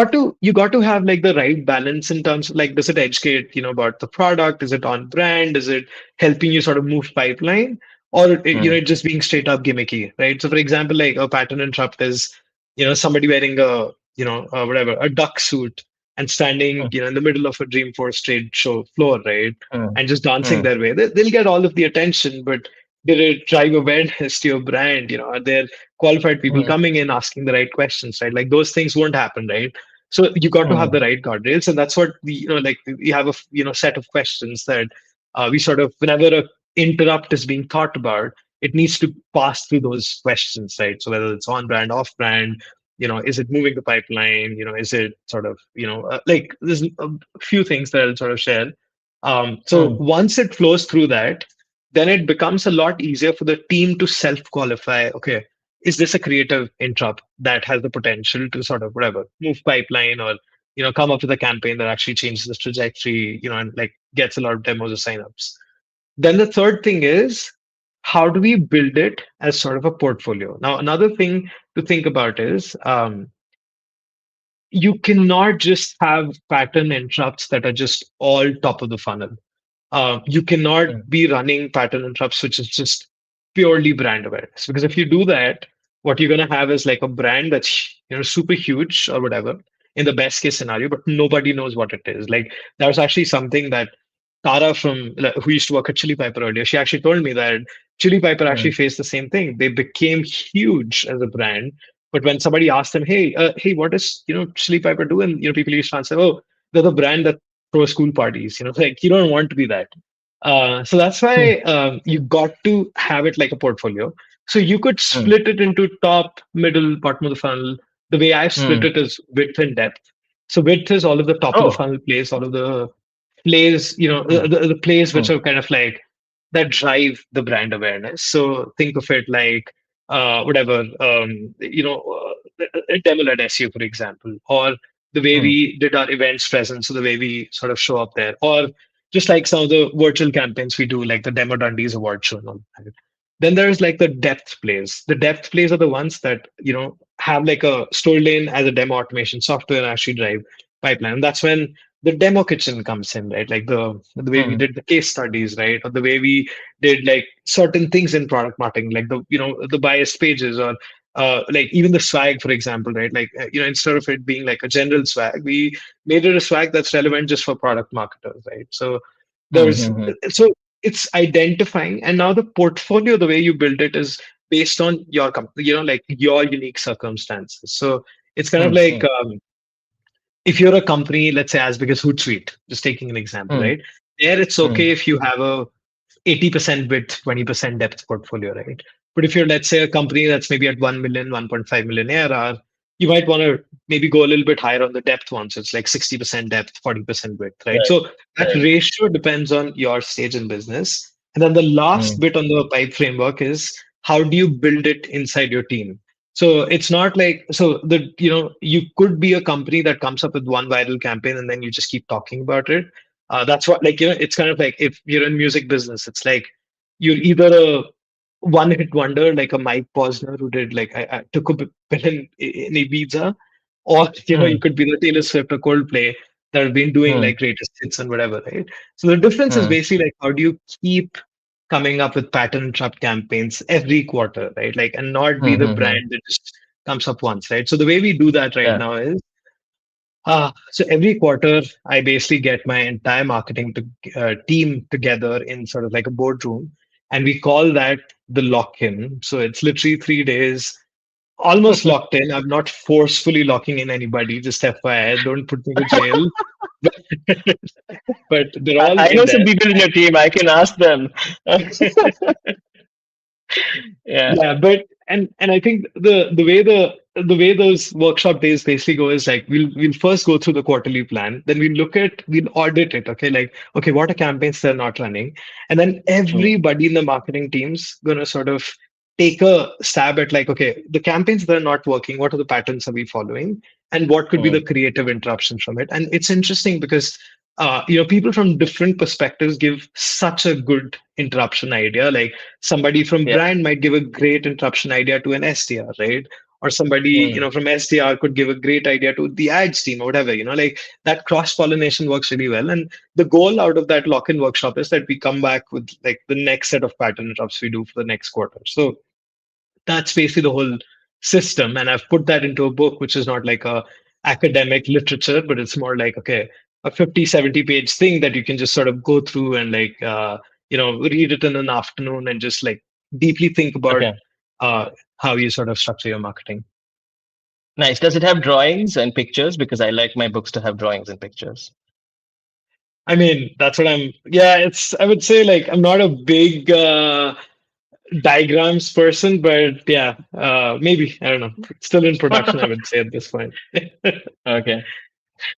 got to have like the right balance in terms of like, does it educate about the product, is it on brand, is it helping you sort of move pipeline, or Mm, just being straight up gimmicky, right? So for example, like a pattern interrupt is somebody wearing a whatever, a duck suit, and standing mm, in the middle of a Dreamforce trade show floor, right? mm, And just dancing mm, their way. They'll get all of the attention, but did it drive awareness to your brand? Are there qualified people mm, coming in asking the right questions, right? Like those things won't happen, right? So you got to have the mm, right guardrails, and that's what we like we have a set of questions that we sort of, whenever a interrupt is being thought about, it needs to pass through those questions, right? So whether it's on brand, off brand, is it moving the pipeline, is it sort of like there's a few things that I'll sort of share. So mm, once it flows through that, then it becomes a lot easier for the team to self qualify. Okay, is this a creative interrupt that has the potential to sort of whatever move pipeline, or come up with a campaign that actually changes the trajectory, and like gets a lot of demos or signups. Then the third thing is how do we build it as sort of a portfolio? Now, another thing to think about is you cannot just have pattern interrupts that are just all top of the funnel. You cannot Mm, be running pattern interrupts, which is just purely brand awareness. Because if you do that, what you're going to have is like a brand that's super huge or whatever in the best case scenario, but nobody knows what it is. Like that was actually something that Tara from like, who used to work at Chili Piper earlier, she actually told me that Chili Piper actually mm, faced the same thing. They became huge as a brand, but when somebody asked them, "Hey, what does Chili Piper do?" and people used to answer, "Oh, they're the brand that throws school parties." Like you don't want to be that. So that's mm, why you got to have it like a portfolio. So you could mm, split it into top, middle, bottom of the funnel. The way I've split mm. it is width and depth. So width is all of the top of the Oh. funnel plays, all of the plays, Mm, the plays which mm, are kind of like that drive the brand awareness. So think of it like whatever, a demo-led SEO, for example, or the way mm, we did our events presence, so the way we sort of show up there, or just like some of the virtual campaigns we do, like the Demo Dundies award show and all that. Then there's like the depth plays. The depth plays are the ones that, have like a Storylane as a demo automation software and actually drive pipeline. And that's when the demo kitchen comes in, right? Like the way we mm, did the case studies, right? Or the way we did like certain things in product marketing, like the bias pages or like even the swag, for example, right? Like instead of it being like a general swag, we made it a swag that's relevant just for product marketers, right? So mm, there's mm, so it's identifying, and now the portfolio, the way you build it is based on your company, like your unique circumstances. So it's kind of mm, like mm, if you're a company, let's say as big as Hootsuite, just taking an example, mm, right? There, it's mm, okay if you have a 80% width, 20% depth portfolio, right? But if you're, let's say, a company that's maybe at 1 million, 1.5 million ARR, you might want to maybe go a little bit higher on the depth one. So it's like 60% depth, 40% width, right? right, So that right. ratio depends on your stage in business. And then the last Mm, bit on the pipe framework is how do you build it inside your team? So it's not like you could be a company that comes up with one viral campaign and then you just keep talking about it. That's what, like, it's kind of like if you're in music business, it's like you're either a one hit wonder like a Mike Posner who did like I took a pill in Ibiza, or you mm, could be the Taylor Swift or Coldplay that have been doing mm, like greatest hits and whatever, right? So the difference is mm, basically like how do you keep coming up with pattern trap campaigns every quarter, right? Like, and not be mm, the mm, mm. brand that just comes up once, right? So the way we do that right Yeah. now is so every quarter, I basically get my entire marketing team together in sort of like a boardroom, and we call that the lock-in. So it's literally 3 days, almost locked in. I'm not forcefully locking in anybody, just FYI, don't put me to jail. But they're all I in know some there. people in your team. I can ask them. Yeah. Yeah, but and I think the way those workshop days basically go is like we'll first go through the quarterly plan, then we'll audit it. Okay, like okay, what are campaigns that are not running, and then Mm, everybody in the marketing team's gonna sort of take a stab at like okay, the campaigns that are not working, what are the patterns are we following, and what could be the mm, creative interruption from it. And it's interesting because people from different perspectives give such a good interruption idea. Like somebody from yeah. brand might give a great interruption idea to an SDR, right? Or somebody, Mm, from SDR could give a great idea to the ads team or whatever, like that cross pollination works really well. And the goal out of that lock in workshop is that we come back with like the next set of pattern interrupts we do for the next quarter. So that's basically the whole system. And I've put that into a book, which is not like a academic literature, but it's more like, okay, a 50-70 page thing that you can just sort of go through and like, read it in an afternoon and just like deeply think about okay. uh, how you sort of structure your marketing. Nice. Does it have drawings and pictures? Because I like my books to have drawings and pictures. I mean, that's what yeah, I would say like, I'm not a big diagrams person, but yeah, maybe, I don't know. It's still in production, I would say at this point. Okay.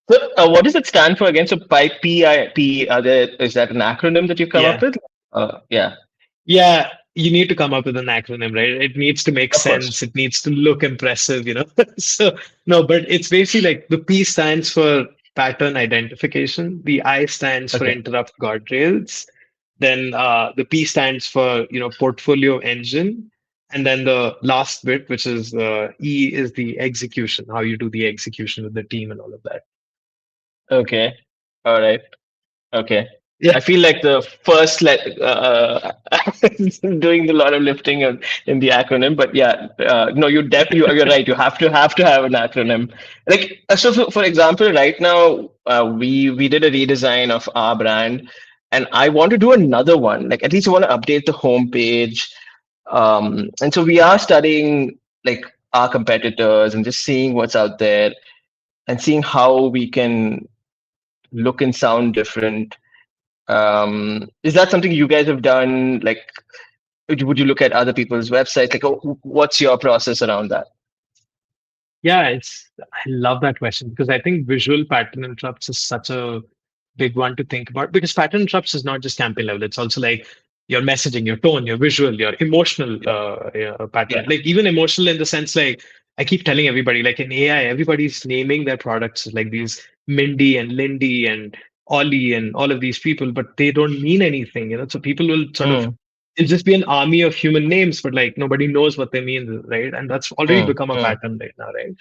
So, what does it stand for again? So, PIP, is that an acronym that you come up Yeah. with? Yeah, Yeah, you need to come up with an acronym, right? It needs to make of course. sense. It needs to look impressive. So, no, but it's basically like the P stands for pattern identification, the I stands for Okay. interrupt guardrails, Then the P stands for portfolio engine, and then the last bit, which is E, is the execution, how you do the execution with the team and all of that. Okay. All right. Okay. Yeah, I feel like the first doing a lot of lifting in the acronym, but yeah, no, you're right. You have to have an acronym. Like so, for example, right now we did a redesign of our brand, and I want to do another one. Like at least I want to update the homepage, and so we are studying like our competitors and just seeing what's out there and seeing how we can look and sound different. Is that something you guys have done? Like, would you look at other people's websites? Like, what's your process around that? yeah, I love that question because I think visual pattern interrupts is such a big one to think about because pattern interrupts is not just campaign level. It's also like your messaging, your tone, your visual, your emotional pattern. Yeah. Like even emotional in the sense like I keep telling everybody, like in AI, everybody's naming their products like these Mindy and Lindy and Ollie and all of these people, but they don't mean anything, So people will sort of Mm, it'll just be an army of human names, but like nobody knows what they mean, right? And that's already mm, become a mm, pattern right now, right?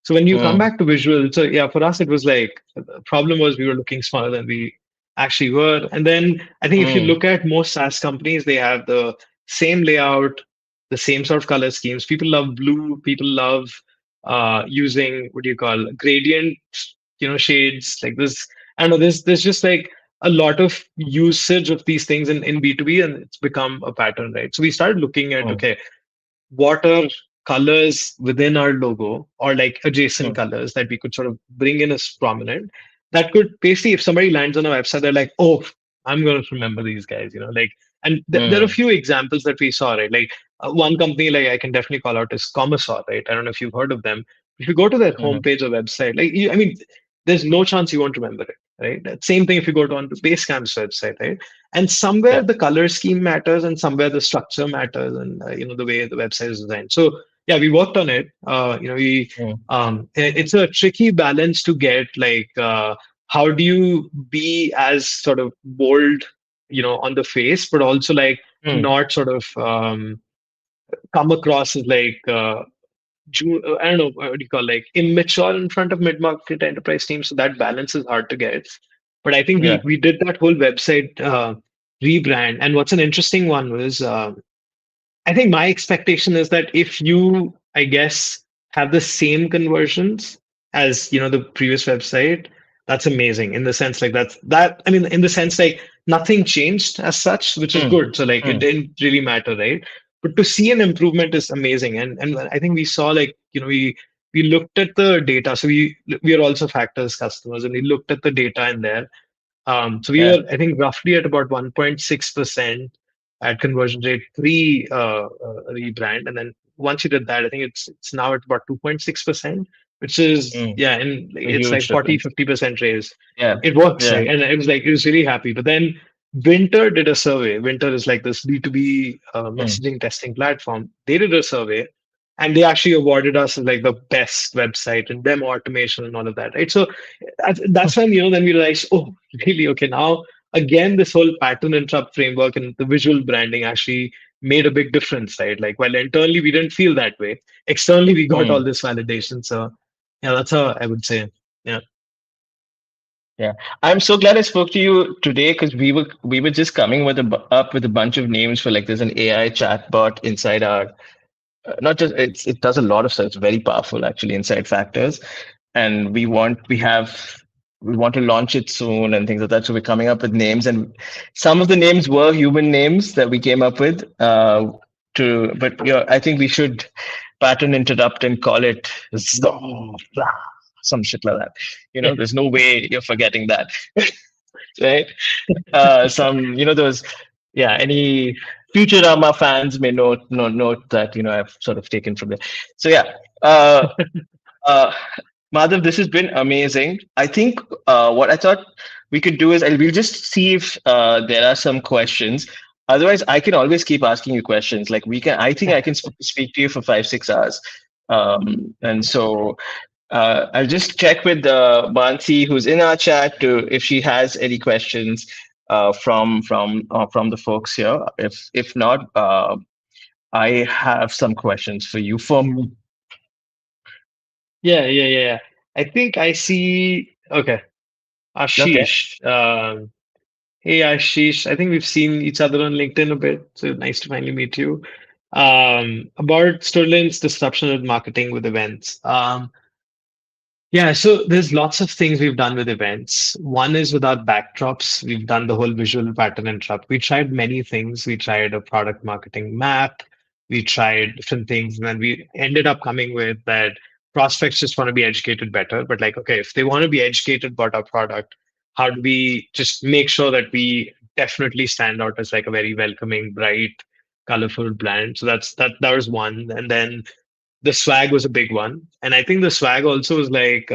So when you come mm, back to visual, so yeah, for us it was like the problem was we were looking smaller than we actually were. And then I think if you mm, look at most SaaS companies, they have the same layout, the same sort of color schemes. People love blue. People love using what do you call gradient, shades like this. I don't know. There's just like a lot of usage of these things in B2B, and it's become a pattern, right? So we started looking at mm, okay, what are colors within our logo or like adjacent mm, colors that we could sort of bring in as prominent that could basically if somebody lands on a website they're like, oh, I'm going to remember these guys, like. And there are a mm, few examples that we saw, right? Like one company like I can definitely call out is Commerce, right? I don't know if you've heard of them. If you go to their mm, homepage or website, like I mean, there's no chance you won't remember it, right? Same thing if you go to on the Basecamp's website, right? And somewhere yeah. the color scheme matters and somewhere the structure matters and the way the website is designed. So yeah, we worked on it. We Mm, it's a tricky balance to get, like how do you be as sort of bold, on the face, but also like mm, not sort of come across as like I don't know what do you call, like immature in front of mid-market enterprise teams. So that balance is hard to get. But I think we yeah. we did that whole website rebrand. And what's an interesting one was I think my expectation is that if you, I guess, have the same conversions as the previous website, that's amazing. In the sense like that. I mean, in the sense like nothing changed as such, which is Mm, good. So like it mm, didn't really matter, right? But to see an improvement is amazing. And I think we saw like we looked at the data. So we are also factors customers, and we looked at the data in there. So we yeah. were, I think, roughly at about 1.6% at conversion rate pre rebrand, and then once you did that, I think it's now at about 2.6%, which is Mm, yeah, and a it's like huge 40, difference. 50% raise. Yeah. It works, Yeah. right? And it was like it was really happy. But then Winter did a survey. Winter is like this B2B Mm, messaging testing platform. They did a survey, and they actually awarded us as like the best website and demo automation and all of that, right? So that's when then we realized, oh, really? Okay, now again, this whole pattern interrupt framework and the visual branding actually made a big difference, right? Like, while internally we didn't feel that way, externally we got all mm. this validation. So, yeah, that's how I would say. Yeah. Yeah, I'm so glad I spoke to you today because we were just coming up with a bunch of names for like there's an AI chatbot inside our not just it does a lot of stuff. It's very powerful actually inside Factors, and we want to launch it soon and things like that. So we're coming up with names, and some of the names were human names that we came up with. But yeah, I think we should pattern interrupt and call it some shit like that. There's no way you're forgetting that, right? Some, those, yeah, any Futurama fans may note that, I've sort of taken from there. So yeah, uh, uh, Madhav, this has been amazing. I think what I thought we could do is we'll just see if there are some questions. Otherwise, I can always keep asking you questions. Like I think I can speak to you for 5, 6 hours. And so I'll just check with Bansi, who's in our chat, to if she has any questions. from the folks here. If not, I have some questions for you. Yeah, yeah, yeah, yeah. I think I see. Okay, Okay. Ashish. Hey, Ashish. I think we've seen each other on LinkedIn a bit, so nice to finally meet you. About Sterling's disruption of marketing with events. Yeah, so there's lots of things we've done with events. One is with our backdrops. We've done the whole visual pattern interrupt. We tried many things. We tried a product marketing map. We tried different things, and then we ended up coming with that prospects just want to be educated better. But like, okay, if they want to be educated about our product, how do we just make sure that we definitely stand out as like a very welcoming, bright, colorful brand? So that was one. And then the swag was a big one. And I think the swag also is like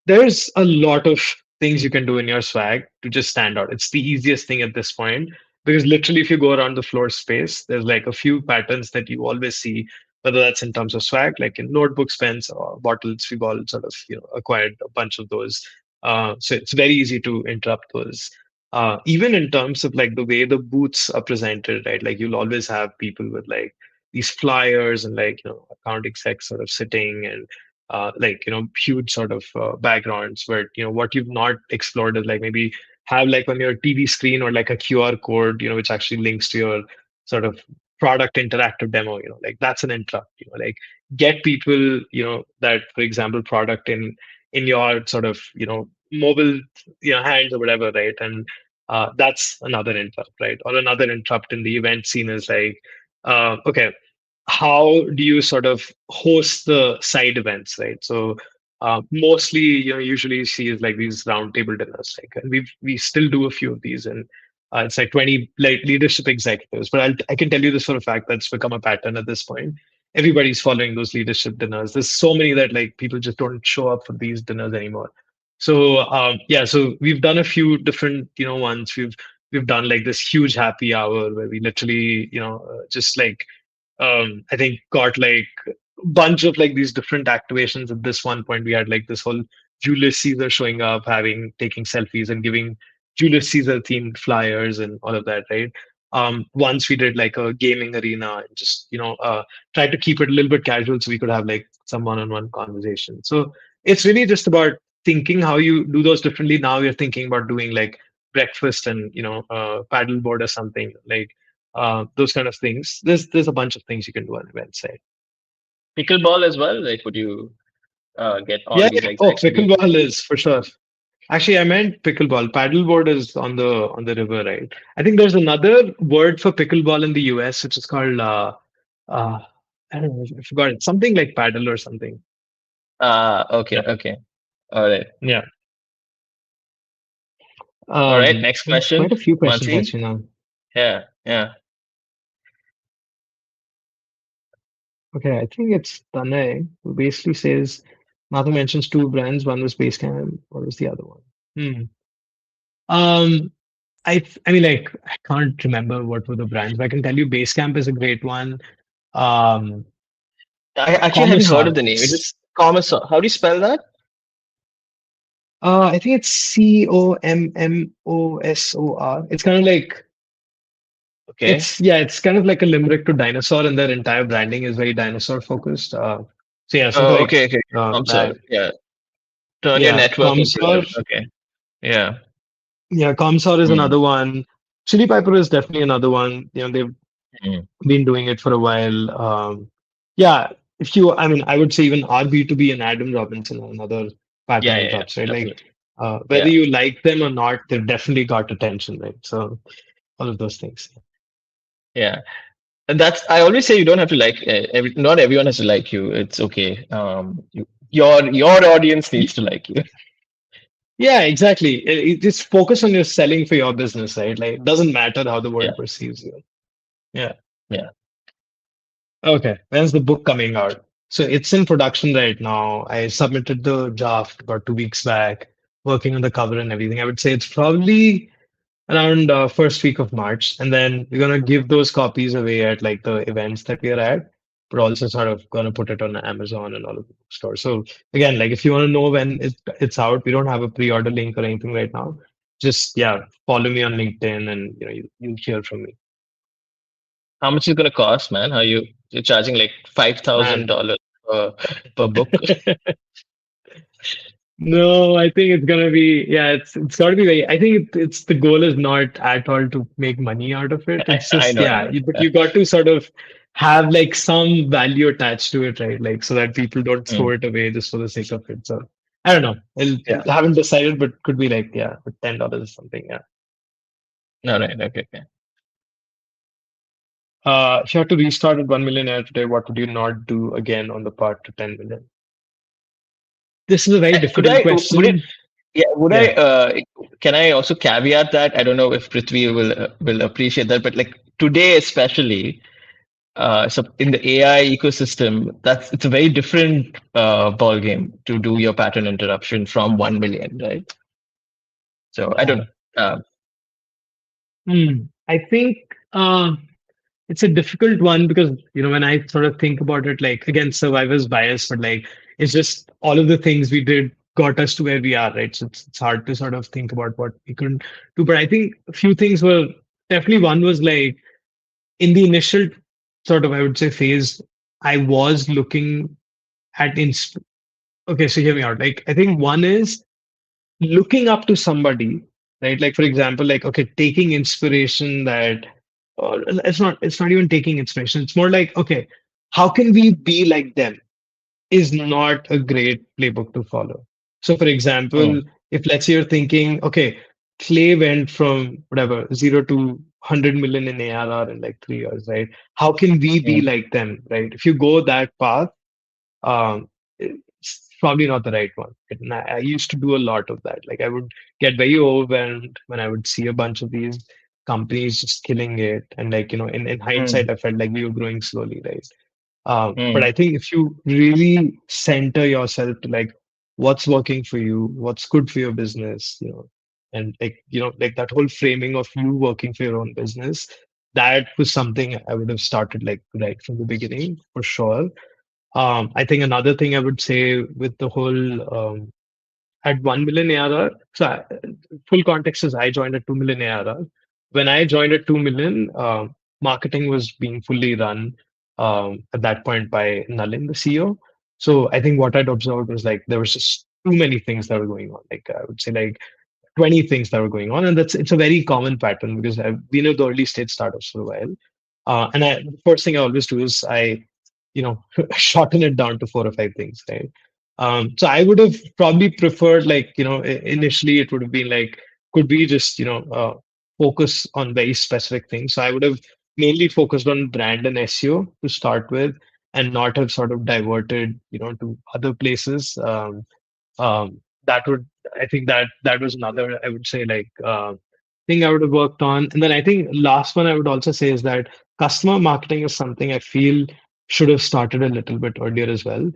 there's a lot of things you can do in your swag to just stand out. It's the easiest thing at this point because literally, if you go around the floor space, there's like a few patterns that you always see, whether that's in terms of swag, like in notebooks, pens, or bottles. We've all sort of acquired a bunch of those, so it's very easy to interrupt those. Even in terms of like the way the booths are presented, right? Like you'll always have people with like these flyers and like account execs sort of sitting and like huge sort of backgrounds where what you've not explored is like maybe have like on your TV screen or like a QR code which actually links to your sort of product interactive demo, like that's an interrupt, like get people that, for example, product in your sort of mobile hands or whatever, right? And that's another interrupt, right? Or another interrupt in the event scene is like okay, how do you sort of host the side events, right? So mostly, usually you see is like these roundtable dinners, like, and we still do a few of these, and it's like 20 like leadership executives. But I can tell you this for a fact that's become a pattern at this point. Everybody's following those leadership dinners. There's so many that like people just don't show up for these dinners anymore. So yeah, so we've done a few different ones. We've done like this huge happy hour where we literally just like I think got like a bunch of like these different activations. At this one point, we had like this whole Julius Caesar showing up, having taking selfies and giving Julius Caesar themed flyers and all of that, right? Once we did like a gaming arena and just tried to keep it a little bit casual so we could have like some one-on-one conversation. So it's really just about thinking how you do those differently. Now you're thinking about doing like breakfast and paddleboard or something like those kind of things. There's a bunch of things you can do on the website. Pickleball as well. Like, would you get all Yeah, these yeah. Oh, execs to do? pickleball is for sure. Actually, I meant pickleball. Paddleboard is on the river, right? I think there's another word for pickleball in the US, which is called uh I don't know, I forgot it. Something like paddle or something. Okay, Yeah, okay. All right. yeah. All right. Next We have question, quite a few questions Mansi. actually now. Yeah, yeah. Okay, I think it's Tanay who basically says Martha mentions two brands. One was Basecamp. What was the other one? Hmm. Um, I mean, like, I can't remember what were the brands, but I can tell you Basecamp is a great one. Um, I actually hadn't heard of Commissar. the name. It is Commissar. How do you spell that? I think it's Commosor. It's kind of like Okay. it's kind of like a limerick to dinosaur, and their entire branding is very dinosaur focused. So yeah, something Oh, like okay, okay. Commissar. that. Yeah. Turn your Yeah, network into Commissar. a. Okay. Yeah. Yeah, Commissar is Mm, another one. Chili Piper is definitely another one. They've mm. been doing it for a while. Yeah, if you, I mean, I would say even RB2B and Adam Robinson are another pattern Yeah, yeah, yeah. interrupts, right? Like, Definitely. whether Yeah, you like them or not, they've definitely got attention, right? So all of those things. yeah. And that's I always say you don't have to like not everyone has to like you. It's okay. Your audience Y- needs to like you. Yeah, exactly. Just focus on your selling for your business, right? Like, it doesn't matter how the Yeah, world perceives you. Yeah. yeah. Okay. When's the book coming out? So it's in production right now. I submitted the draft about 2 weeks back, working on the cover and everything. I would say it's probably around first week of March, and then we're gonna give those copies away at like the events that we are at, but also sort of gonna put it on Amazon and all of the stores. So again, like if you want to know when it's out, we don't have a pre-order link or anything right now. just follow me on LinkedIn, and you'll hear from me. How much is it gonna cost, man? You're charging like Man. $5,000 per book? No, I think it's gonna be it's got to be very. I think it's the goal is not at all to make money out of it. It's I just know, I know. but you got to sort of have like some value attached to it, right? Like so that people don't throw Mm, it away just for the sake of it. So I don't know. yeah. I haven't decided, but could be like with $10 or something. Yeah. No, right. Okay, okay. If you had to restart at 1 million today, what would you not do again on the path to 10 million? This is a very Could difficult I? Would it? question. Yeah. Would I? Yeah. Can I also caveat that? I don't know if Prithvi will appreciate that, but like today, especially, so in the AI ecosystem, it's a very different ball game to do your pattern interruption from 1 million, right? So I don't Yeah. know. I think it's a difficult one because when I sort of think about it, like again, survivor's bias, but like it's just all of the things we did got us to where we are, right? So it's hard to sort of think about what we couldn't do. But I think a few things were definitely one was like in the initial sort of I would say phase, I was looking at okay, so hear me out. Like I think one is looking up to somebody, right? Like for example, like okay, taking inspiration that or it's not even taking inspiration. It's more like, okay, how can we be like them is not a great playbook to follow. So for example, Mm, if let's say you're thinking, okay, Clay went from whatever 0 to 100 million in ARR in like 3 years, right? How can we be mm, like them, right? If you go that path, it's probably not the right one. And I used to do a lot of that. Like I would get very overwhelmed when I would see a bunch of these companies just killing it. And like, in hindsight, mm, I felt like we were growing slowly, right? But I mm, think if you really center yourself to like what's working for you, what's good for your business, and like, like that whole framing of you working for your own business, that was something I would have started like right from the beginning for sure. I think another thing I would say with the whole at 1 million ARR, full context is I joined at 2 million ARR. When I joined at 2 million, marketing was being fully run at that point by Nalin, the CEO. So I think what I'd observed was like there was just too many things that were going on. Like I would say like 20 things that were going on. And it's a very common pattern because I've been at the early stage startups for a while. The first thing I always do is I shorten it down to 4 or 5 things, right? So I would have probably preferred like initially it would have been like could we just focus on very specific things. So I would have mainly focused on brand and SEO to start with, and not have sort of diverted to other places. That would I think that was another I would say like thing I would have worked on. And then I think last one I would also say is that customer marketing is something I feel should have started a little bit earlier as well.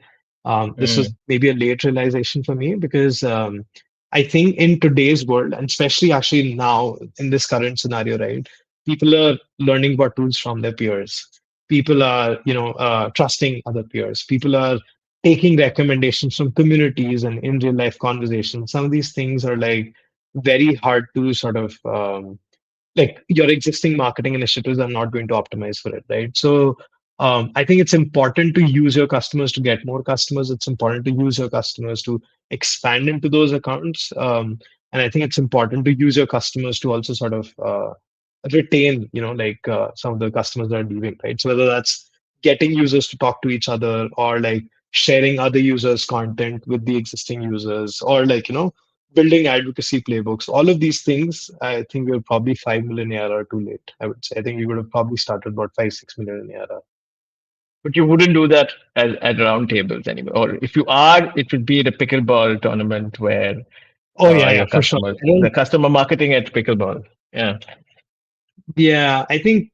This was mm, maybe a late realization for me because I think in today's world, and especially actually now in this current scenario, right, people are learning about tools from their peers. People are, trusting other peers. People are taking recommendations from communities and in real life conversations. Some of these things are like very hard to sort of like your existing marketing initiatives are not going to optimize for it, right? So I think it's important to use your customers to get more customers. It's important to use your customers to expand into those accounts. And I think it's important to use your customers to also sort of retain, like some of the customers that are leaving, right? So whether that's getting users to talk to each other or like sharing other users' content with the existing users or like, building advocacy playbooks, all of these things, I think we're probably 5 million ARR too late. I would say. I think we would have probably started about 5, 6 million in ARR. but you wouldn't do that at round tables anyway. Or if you are, it would be at a pickleball tournament where Oh yeah, your yeah, for sure. customers, I the don't. customer marketing at pickleball. Yeah. Yeah, I think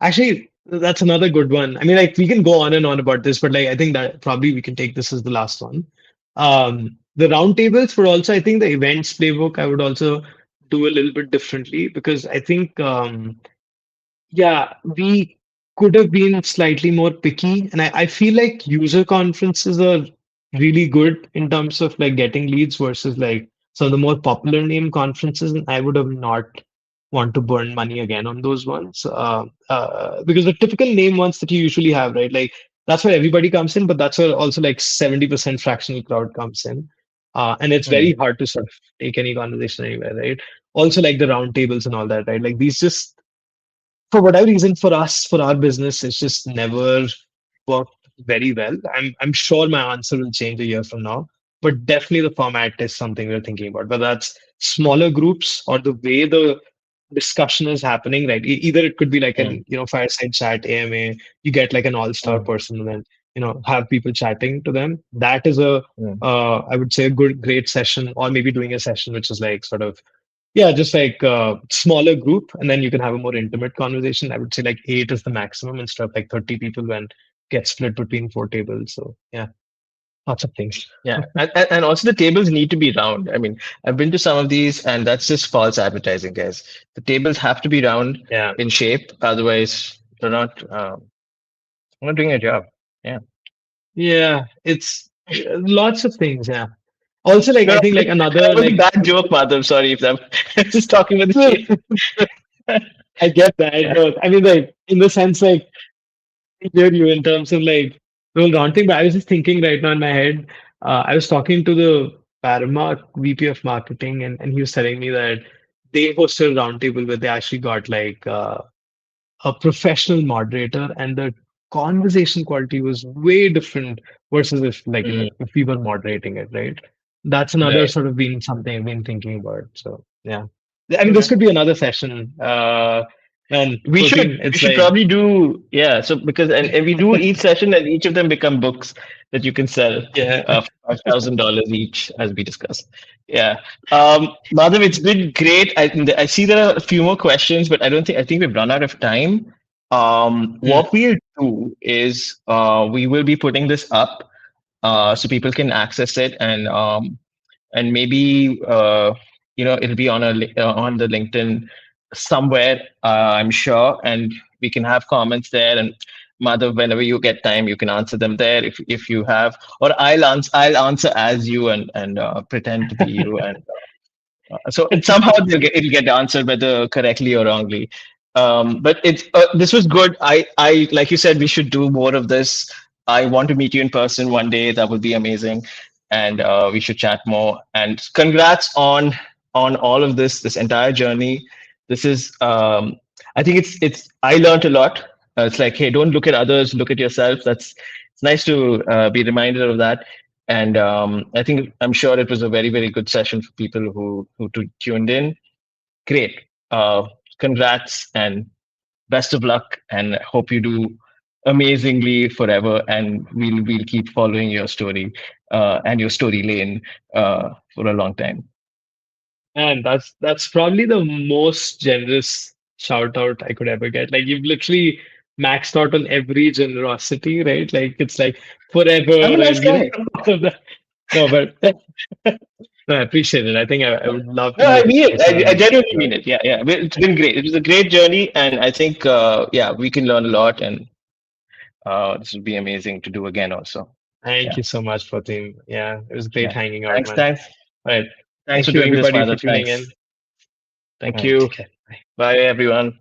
actually that's another good one. I mean, like we can go on and on about this, but like I think that probably we can take this as the last one. The roundtables were also, I think, the events playbook. I would also do a little bit differently because I think yeah, we could have been slightly more picky. And I feel like user conferences are really good in terms of like getting leads versus like So the more popular name conferences, I would have not want to burn money again on those ones. Because the typical name ones that you usually have, right? Like that's where everybody comes in, but that's where also like 70% fractional crowd comes in. And it's very Mm, hard to sort of take any conversation anywhere, right? Also like the round tables and all that, right? Like these just for whatever reason for us, for our business, it's just never worked very well. I'm sure my answer will change a year from now, but definitely the format is something we're thinking about. But that's smaller groups or the way the discussion is happening, right? Either it could be like mm, an fireside chat AMA, you get like an all-star mm, person and then have people chatting to them. That is a mm. I would say a great session, or maybe doing a session which is like sort of yeah, just like smaller group, and then you can have a more intimate conversation. I would say like eight is the maximum instead of like 30 people when get split between four tables. So yeah, lots of things. Yeah, and also the tables need to be round. I mean, I've been to some of these, and that's just false advertising, guys. The tables have to be round Yeah, in shape, otherwise they're not doing a job. Yeah. yeah, it's lots of things. Yeah. Also, like No, I think like that another was a like bad joke, Madhav. Sorry if I'm just talking about the shape. I get that. Yeah. No, I mean like in the sense like I hear you in terms of like the whole round thing, but I was just thinking right now in my head. I was talking to the Paramount VP of marketing, and he was telling me that they hosted a roundtable where they actually got like a professional moderator, and the conversation quality was way different versus if like Mm, if we were moderating it, right? That's another right. sort of been something I've been thinking about. So yeah, I mean this Okay. could be another session. And We should 14, we it's should like probably do, yeah. So because and we do each session, and each of them become books that you can sell yeah. for $5,000 each, as we discussed. Yeah. Madhav, it's been great. I see there are a few more questions, but I think we've run out of time. Hmm. What we'll do is we will be putting this up so people can access it, and maybe it'll be on on the LinkedIn somewhere, I'm sure, and we can have comments there. And Madhav, whenever you get time, you can answer them there if you have, or I'll answer as you, and pretend to be you, and so somehow it'll get answered, whether correctly or wrongly. But this was good. I like you said, we should do more of this. I want to meet you in person one day. That would be amazing, and we should chat more. And congrats on all of this entire journey. This is I think it's I learned a lot. It's like, hey, don't look at others, look at yourself. That's it's nice to be reminded of that. And I'm sure it was a very good session for people who tuned in. Great. Congrats and best of luck, and hope you do amazingly forever. And we'll keep following your story and your story lane for a long time. And that's probably the most generous shout out I could ever get. Like you've literally maxed out on every generosity, right? Like it's like I'm a forever nice and guy. all of that. No, but no, I appreciate it. I think I would love to No, I meet in mean it. person I and genuinely enjoy mean it. it. Yeah, yeah. It's been great. It was a great journey, and I think yeah, we can learn a lot, and this would be amazing to do again. Also, Thank yeah. you so much, Fatim. Yeah, it was great Yeah. hanging out, Thanks. man. Thanks. All right. Thanks Thank for you, doing this, everybody, for Madhav. tuning Thanks. in. Thank All right. you. Take care. Bye. Bye, everyone.